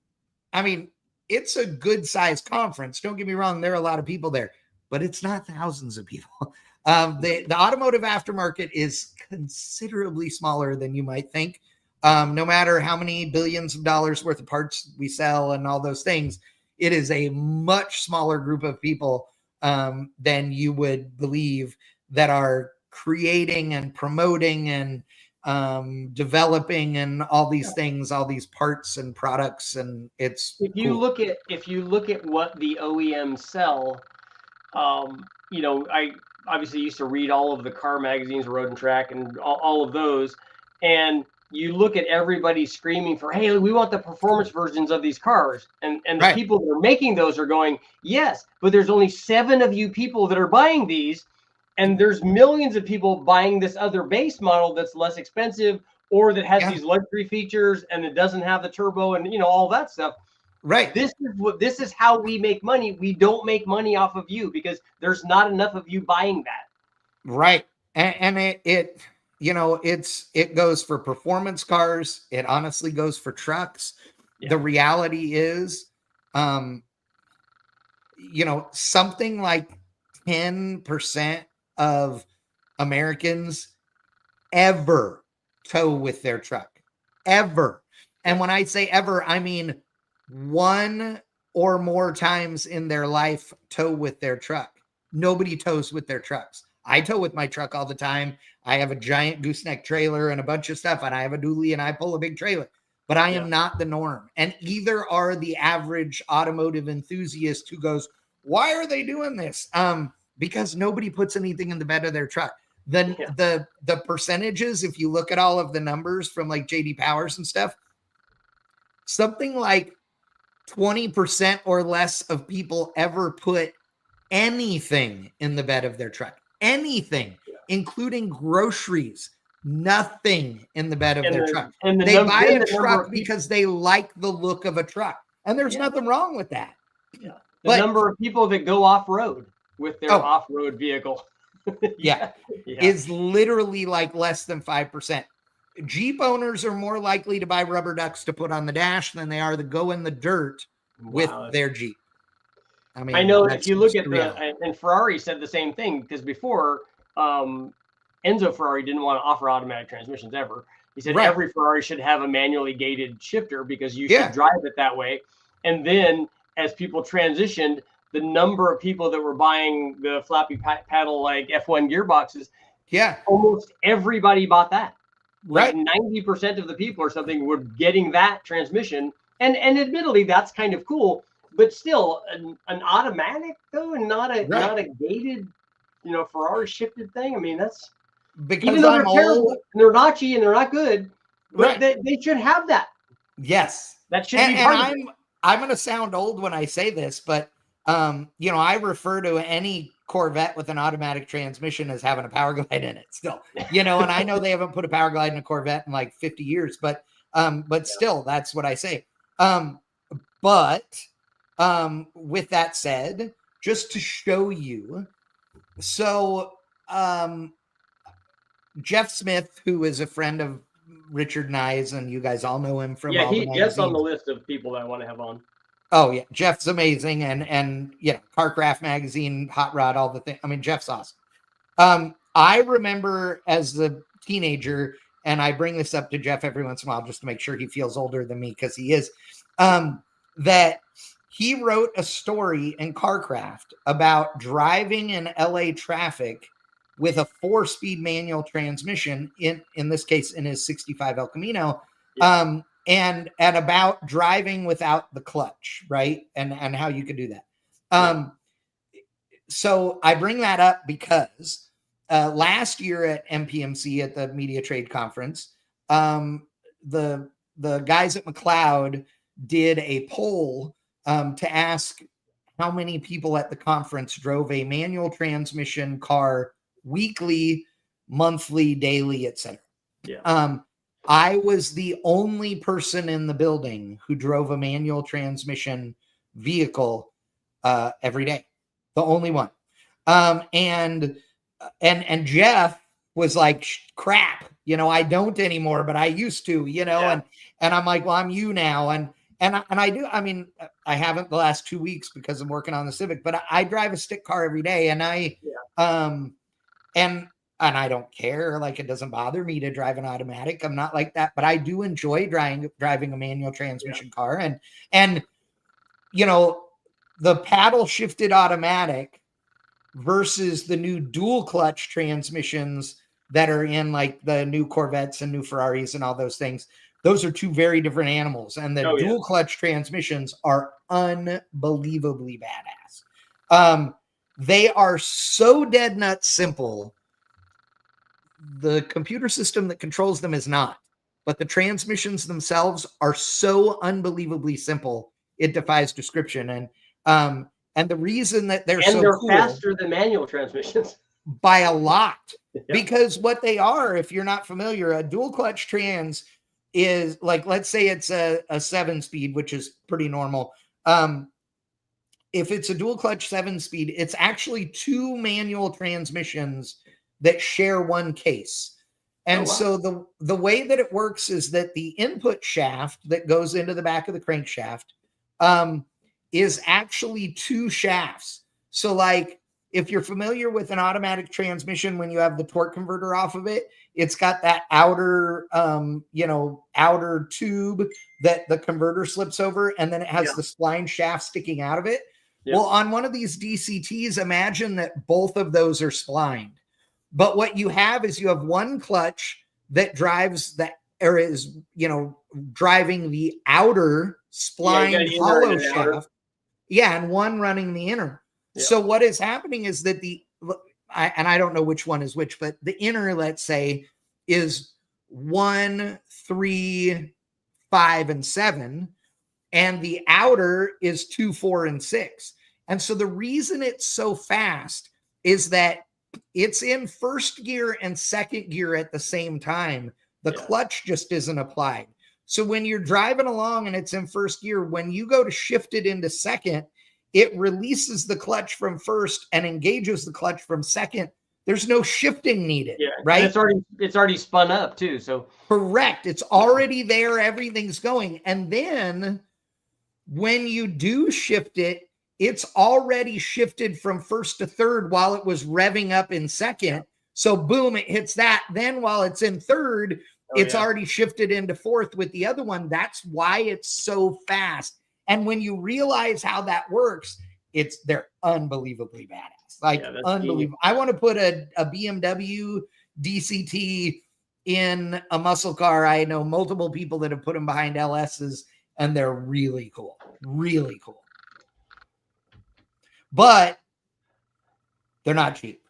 I mean, it's a good sized conference. Don't get me wrong, there are a lot of people there, but it's not thousands of people. The automotive aftermarket is considerably smaller than you might think. No matter how many billions of dollars worth of parts we sell and all those things, it is a much smaller group of people than you would believe that are creating and promoting and developing and all these things, all these parts and products. And it's if you look at what the OEMs sell, I obviously used to read all of the car magazines, Road and Track, and all of those. And you look at everybody screaming for, hey, we want the performance versions of these cars. And the people that are making those are going, yes, but there's only 7 of you people that are buying these. And there's millions of people buying this other base model that's less expensive or that has these luxury features and it doesn't have the turbo and, all that stuff. Right. This is how we make money. We don't make money off of you because there's not enough of you buying that. Right. And it goes for performance cars. It honestly goes for trucks. Yeah. The reality is, something like 10% of Americans ever tow with their truck, ever. And when I say ever, I mean one or more times in their life tow with their truck. Nobody tows with their trucks. I tow with my truck all the time. I have a giant gooseneck trailer and a bunch of stuff, and I have a dually and I pull a big trailer, but I am not the norm. And either are the average automotive enthusiast who goes, why are they doing this? Because nobody puts anything in the bed of their truck. The percentages, if you look at all of the numbers from like JD Powers and stuff, something like 20% or less of people ever put anything in the bed of their truck. Anything, including groceries, nothing in the bed of their truck. And they buy a truck because they like the look of a truck. And there's nothing wrong with that. Yeah. The number of people that go off-road with their off-road vehicle. Is literally like less than 5%. Jeep owners are more likely to buy rubber ducks to put on the dash than they are to go in the dirt with their Jeep. I mean, I know if you look at and Ferrari said the same thing, because before Enzo Ferrari didn't want to offer automatic transmissions ever. He said every Ferrari should have a manually gated shifter because you should drive it that way. And then as people transitioned, the number of people that were buying the flappy paddle like F1 gearboxes, almost everybody bought that. Like 90% of the people or something were getting that transmission. And admittedly, that's kind of cool. But still, an automatic though, and not a gated, Ferrari shifted thing. I mean, that's because even though they're terrible, and they're notchy and they're not good, but they should have that. Yes, that should be part of it. I'm going to sound old when I say this, but I refer to any Corvette with an automatic transmission as having a power glide in it still. And I know they haven't put a power glide in a Corvette in like 50 years, but still, that's what I say. But with that said, just to show you, so Jeff Smith, who is a friend of Richard Nye's, and you guys all know him from all the magazines. Jeff's on the list of people that I want to have on. Oh yeah, Jeff's amazing, and Carcraft magazine, Hot Rod, all the things. I mean, Jeff's awesome. I remember as a teenager, and I bring this up to Jeff every once in a while just to make sure he feels older than me, because he is. That he wrote a story in Carcraft about driving in LA traffic with a 4-speed manual transmission, in this case in his 65 El Camino, and about driving without the clutch, right? And how you could do that. So I bring that up because last year at MPMC at the Media Trade Conference, the guys at McLeod did a poll to ask how many people at the conference drove a manual transmission car weekly, monthly, daily, etc. I was the only person in the building who drove a manual transmission vehicle every day. The only one. And Jeff was like, crap, I don't anymore, but I used to, and I'm like, well, I'm you now. And I do, I mean, I haven't the last 2 weeks because I'm working on the Civic, but I drive a stick car every day, and and I don't care. Like, it doesn't bother me to drive an automatic. I'm not like that, but I do enjoy driving a manual transmission car. And the paddle shifted automatic versus the new dual clutch transmissions that are in like the new Corvettes and new Ferraris and all those things. Those are two very different animals. And the dual clutch transmissions are unbelievably badass. They are so dead nuts simple. The computer system that controls them is not, but the transmissions themselves are so unbelievably simple, it defies description. And the reason that they're cool, faster than manual transmissions by a lot, because what they are, if you're not familiar, a dual clutch trans is like, let's say it's a 7-speed, which is pretty normal. If it's a dual clutch 7-speed, it's actually 2 manual transmissions that share one case. And so the way that it works is that the input shaft that goes into the back of the crankshaft is actually 2 shafts. So like if you're familiar with an automatic transmission, when you have the torque converter off of it, it's got that outer, outer tube that the converter slips over, and then it has the spline shaft sticking out of it. Yep. Well, on one of these DCTs, imagine that both of those are splined. But what you have is you have one clutch that drives that, or is, driving the outer splined hollow shaft. Yeah, and one running the inner. Yeah. So what is happening is that I don't know which one is which, but the inner, let's say, is 1, 3, 5, and 7, and the outer is 2, 4, and 6. And so the reason it's so fast is that it's in first gear and second gear at the same time. The clutch just isn't applied. So when you're driving along and it's in first gear, when you go to shift it into second, it releases the clutch from first and engages the clutch from second. There's no shifting needed, right? And it's already spun up too. So correct. It's already there. Everything's going. And then when you do shift it, it's already shifted from first to third while it was revving up in second. So boom, it hits that. Then while it's in third, it's already shifted into fourth with the other one. That's why it's so fast. And when you realize how that works, they're unbelievably badass. Like unbelievable. I want to put a BMW DCT in a muscle car. I know multiple people that have put them behind LSs, and they're really cool. Really cool. But they're not cheap.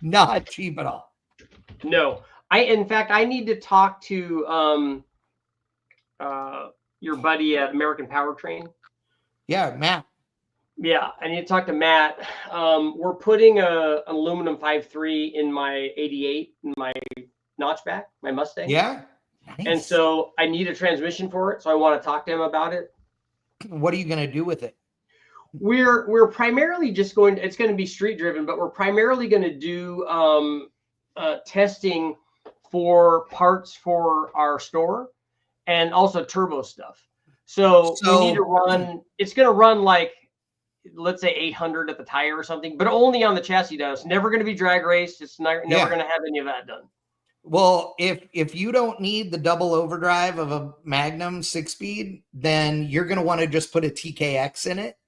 Not cheap at all. No. In fact, I need to talk to your buddy at American Powertrain. Yeah, Matt. Yeah, I need to talk to Matt. We're putting an aluminum 5.3 in my 88, in my notchback, my Mustang. Yeah. Nice. And so I need a transmission for it. So I want to talk to him about it. What are you going to do with it? We're primarily just it's going to be street driven, but we're primarily going to do testing for parts for our store and also turbo stuff. So we need to run, it's going to run like, let's say 800 at the tire or something, but only on the chassis down. It's never going to be drag raced. It's never going to have any of that done. Well, if you don't need the double overdrive of a Magnum 6-speed, then you're going to want to just put a TKX in it.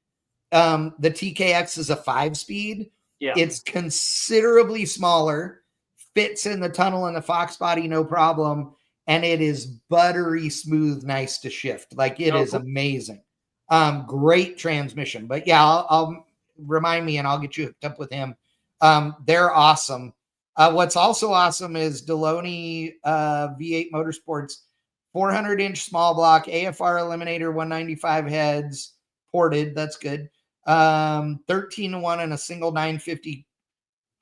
The TKX is a 5-speed. Yeah. It's considerably smaller, fits in the tunnel and the Fox body, no problem. And it is buttery smooth, nice to shift. Like it is amazing. Great transmission. But yeah, I'll remind me and I'll get you hooked up with him. They're awesome. What's also awesome is Deloney V8 Motorsports, 400-inch small block, AFR eliminator, 195 heads, ported. That's good. 13-1 and a single 950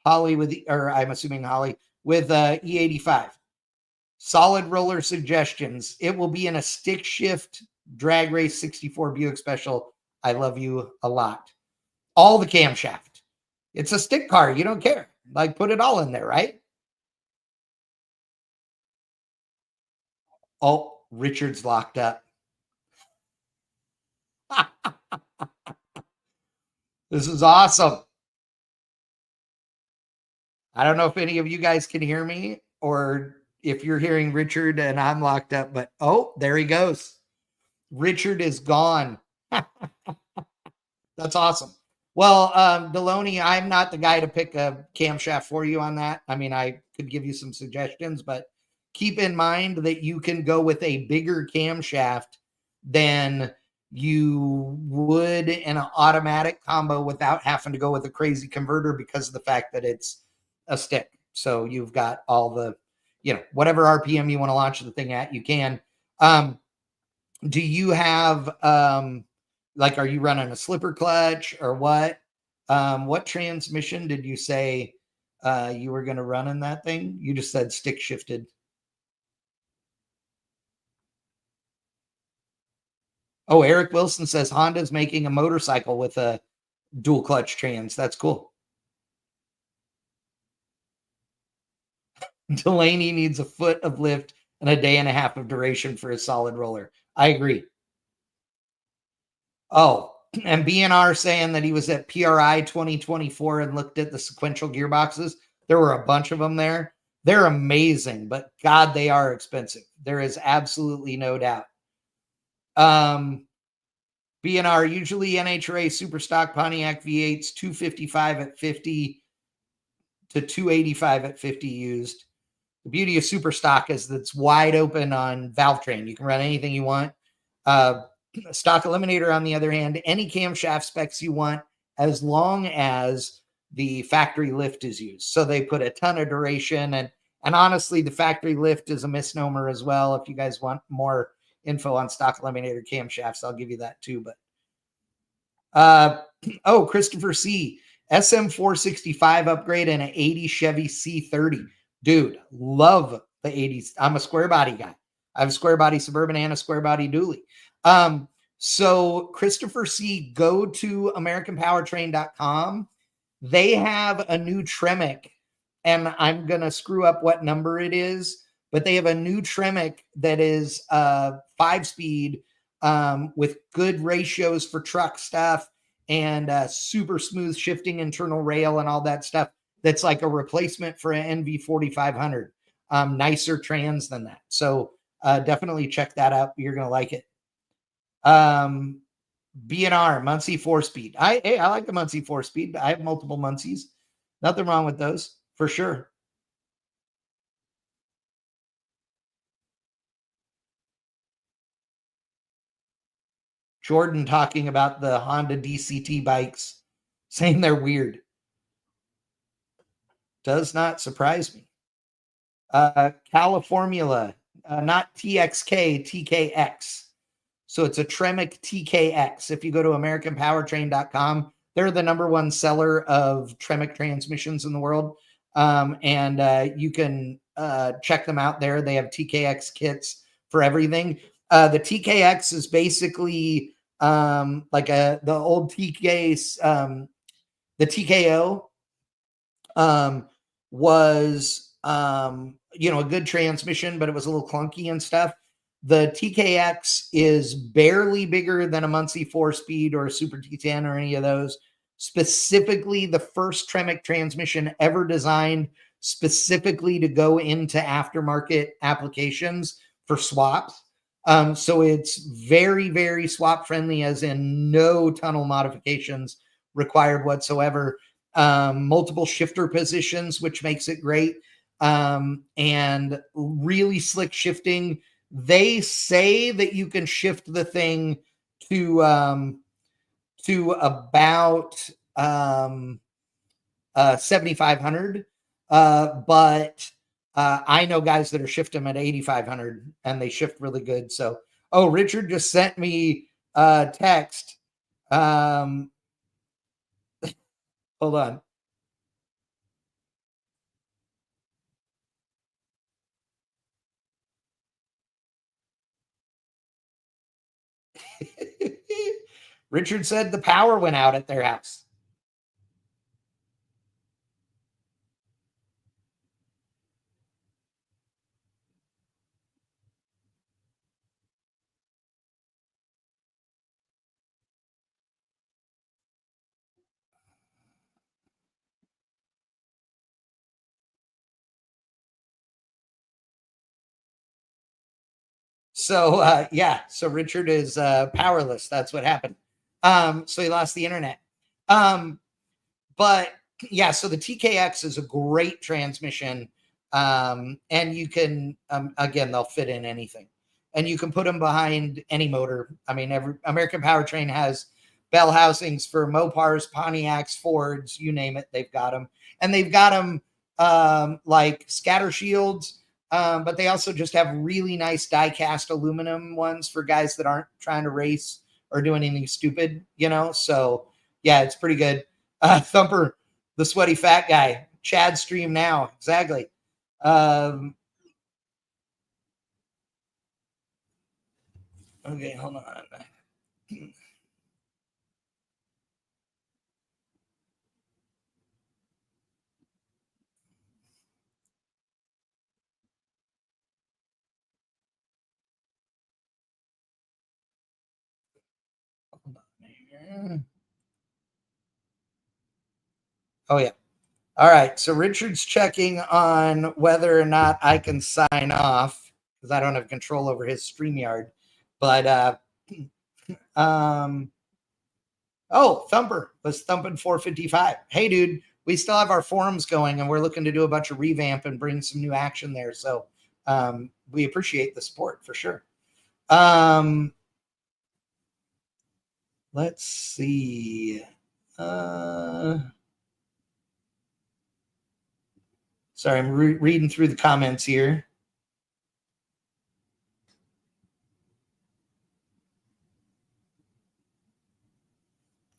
Holly I'm assuming Holly with E85. Solid roller suggestions. It will be in a stick shift drag race 64 Buick Special. I love you a lot. All the camshaft. It's a stick car. You don't care. Like put it all in there, right? Oh, Richard's locked up. This is awesome. I don't know if any of you guys can hear me or if you're hearing Richard and I'm locked up, but oh, there he goes. Richard is gone. That's awesome. Well, Deloney, I'm not the guy to pick a camshaft for you on that. I mean, I could give you some suggestions, but keep in mind that you can go with a bigger camshaft than you would in an automatic combo without having to go with a crazy converter because of the fact that it's a stick. So you've got all the, whatever RPM you want to launch the thing at, you can. Do you have, are you running a slipper clutch or what? What transmission did you say you were going to run in that thing? You just said stick shifted. Oh, Eric Wilson says Honda's making a motorcycle with a dual clutch trans. That's cool. Delaney needs a foot of lift and a day and a half of duration for a solid roller. I agree. Oh, and BNR saying that he was at PRI 2024 and looked at the sequential gearboxes. There were a bunch of them there. They're amazing, but God, they are expensive. There is absolutely no doubt. BNR, usually NHRA Superstock Pontiac V8s, 255 at 50 to 285 at 50 used. The beauty of Superstock is that it's wide open on valve train. You can run anything you want. Stock Eliminator, on the other hand, any camshaft specs you want, as long as the factory lift is used. So they put a ton of duration, and honestly, the factory lift is a misnomer as well. If you guys want more info on Stock Eliminator camshafts, I'll give you that too. But Christopher C, SM465 upgrade and an 80 Chevy C30. Dude, love the 80s. I'm a square body guy. I have a square body Suburban and a square body dually. So Christopher C, go to AmericanPowertrain.com. They have a new Tremec, and I'm going to screw up what number it is, but they have a new Tremec that is 5-speed with good ratios for truck stuff and super smooth shifting internal rail and all that stuff. That's like a replacement for an NV4500. Nicer trans than that. So definitely check that out. You're going to like it. B&R, Muncie 4-speed. I like the Muncie 4-speed. I have multiple Muncies. Nothing wrong with those, for sure. Jordan talking about the Honda DCT bikes, saying they're weird. Does not surprise me. California, not TXK, TKX. So it's a Tremec TKX. If you go to AmericanPowertrain.com, they're the #1 seller of Tremec transmissions in the world. And you can check them out there. They have TKX kits for everything. The TKX is basically like the old TK's, the TKO was, a good transmission, but it was a little clunky and stuff. The TKX is barely bigger than a Muncie 4-speed or a Super T10 or any of those. Specifically, the first Tremec transmission ever designed specifically to go into aftermarket applications for swaps. So it's very, very swap friendly, as in no tunnel modifications required whatsoever. Multiple shifter positions, which makes it great. And really slick shifting. They say that you can shift the thing to about 7,500. But I know guys that are shifting them at 8,500 and they shift really good. So, Richard just sent me a text. Hold on. Richard said the power went out at their house. So so Richard is powerless. That's what happened. So he lost the internet. But yeah, so the TKX is a great transmission. And you can, again, they'll fit in anything. And you can put them behind any motor. I mean, every American Powertrain has bell housings for Mopars, Pontiacs, Fords, you name it, they've got them. And they've got them like scatter shields, but they also just have really nice die-cast aluminum ones for guys that aren't trying to race or do anything stupid, So yeah, it's pretty good. Thumper, the sweaty fat guy. Chad stream now. Exactly. Okay, hold on. Hold on here. Oh, yeah. All right. So Richard's checking on whether or not I can sign off because I don't have control over his StreamYard. But, oh, Thumper was thumping 455. Hey, dude, we still have our forums going and we're looking to do a bunch of revamp and bring some new action there. So we appreciate the support for sure. Let's see. Sorry, I'm reading through the comments here.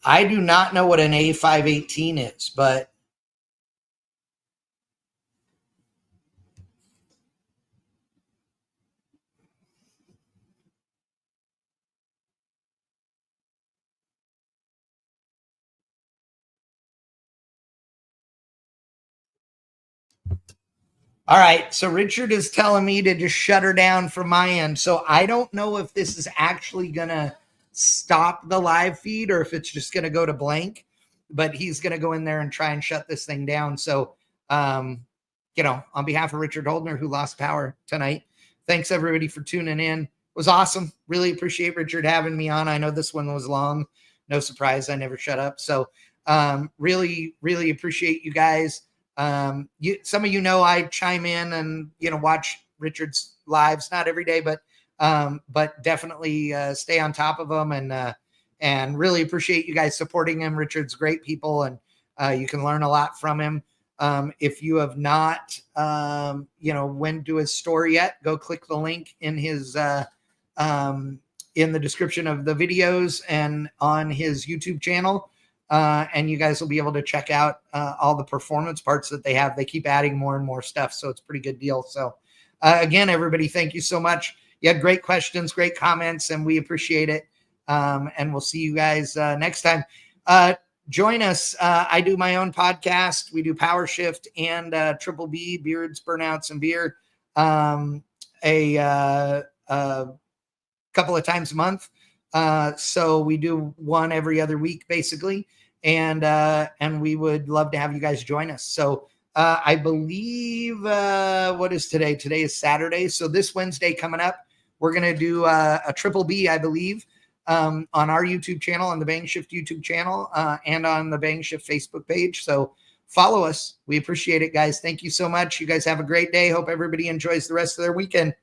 I do not know what an A518 is, but all right. So Richard is telling me to just shut her down from my end. So I don't know if this is actually going to stop the live feed or if it's just going to go to blank, but he's going to go in there and try and shut this thing down. So, you know, on behalf of Richard Holdner, who lost power tonight, thanks everybody for tuning in. It was awesome. Really appreciate Richard having me on. I know this one was long. No surprise. I never shut up. So really, really appreciate you guys. Some of you know I chime in and, you know, watch Richard's lives, not every day, but definitely stay on top of them and really appreciate you guys supporting him. Richard's great people and you can learn a lot from him. If you have not, you know, went to his store yet, go click the link in his in the description of the videos and on his YouTube channel. And you guys will be able to check out all the performance parts that they have. They keep adding more and more stuff, so it's a pretty good deal. So again, everybody, thank you so much. You had great questions, great comments, and we appreciate it. And we'll see you guys next time. Join us. I do my own podcast. We do Bangshift and Triple B, Beards, Burnouts, and Beer a couple of times a month. So we do one every other week, basically. And we would love to have you guys join us. So I believe, what is today? Today is Saturday. So this Wednesday coming up, we're going to do a Triple B, I believe, on our YouTube channel, on the Bangshift YouTube channel, and on the Bangshift Facebook page. So follow us. We appreciate it, guys. Thank you so much. You guys have a great day. Hope everybody enjoys the rest of their weekend.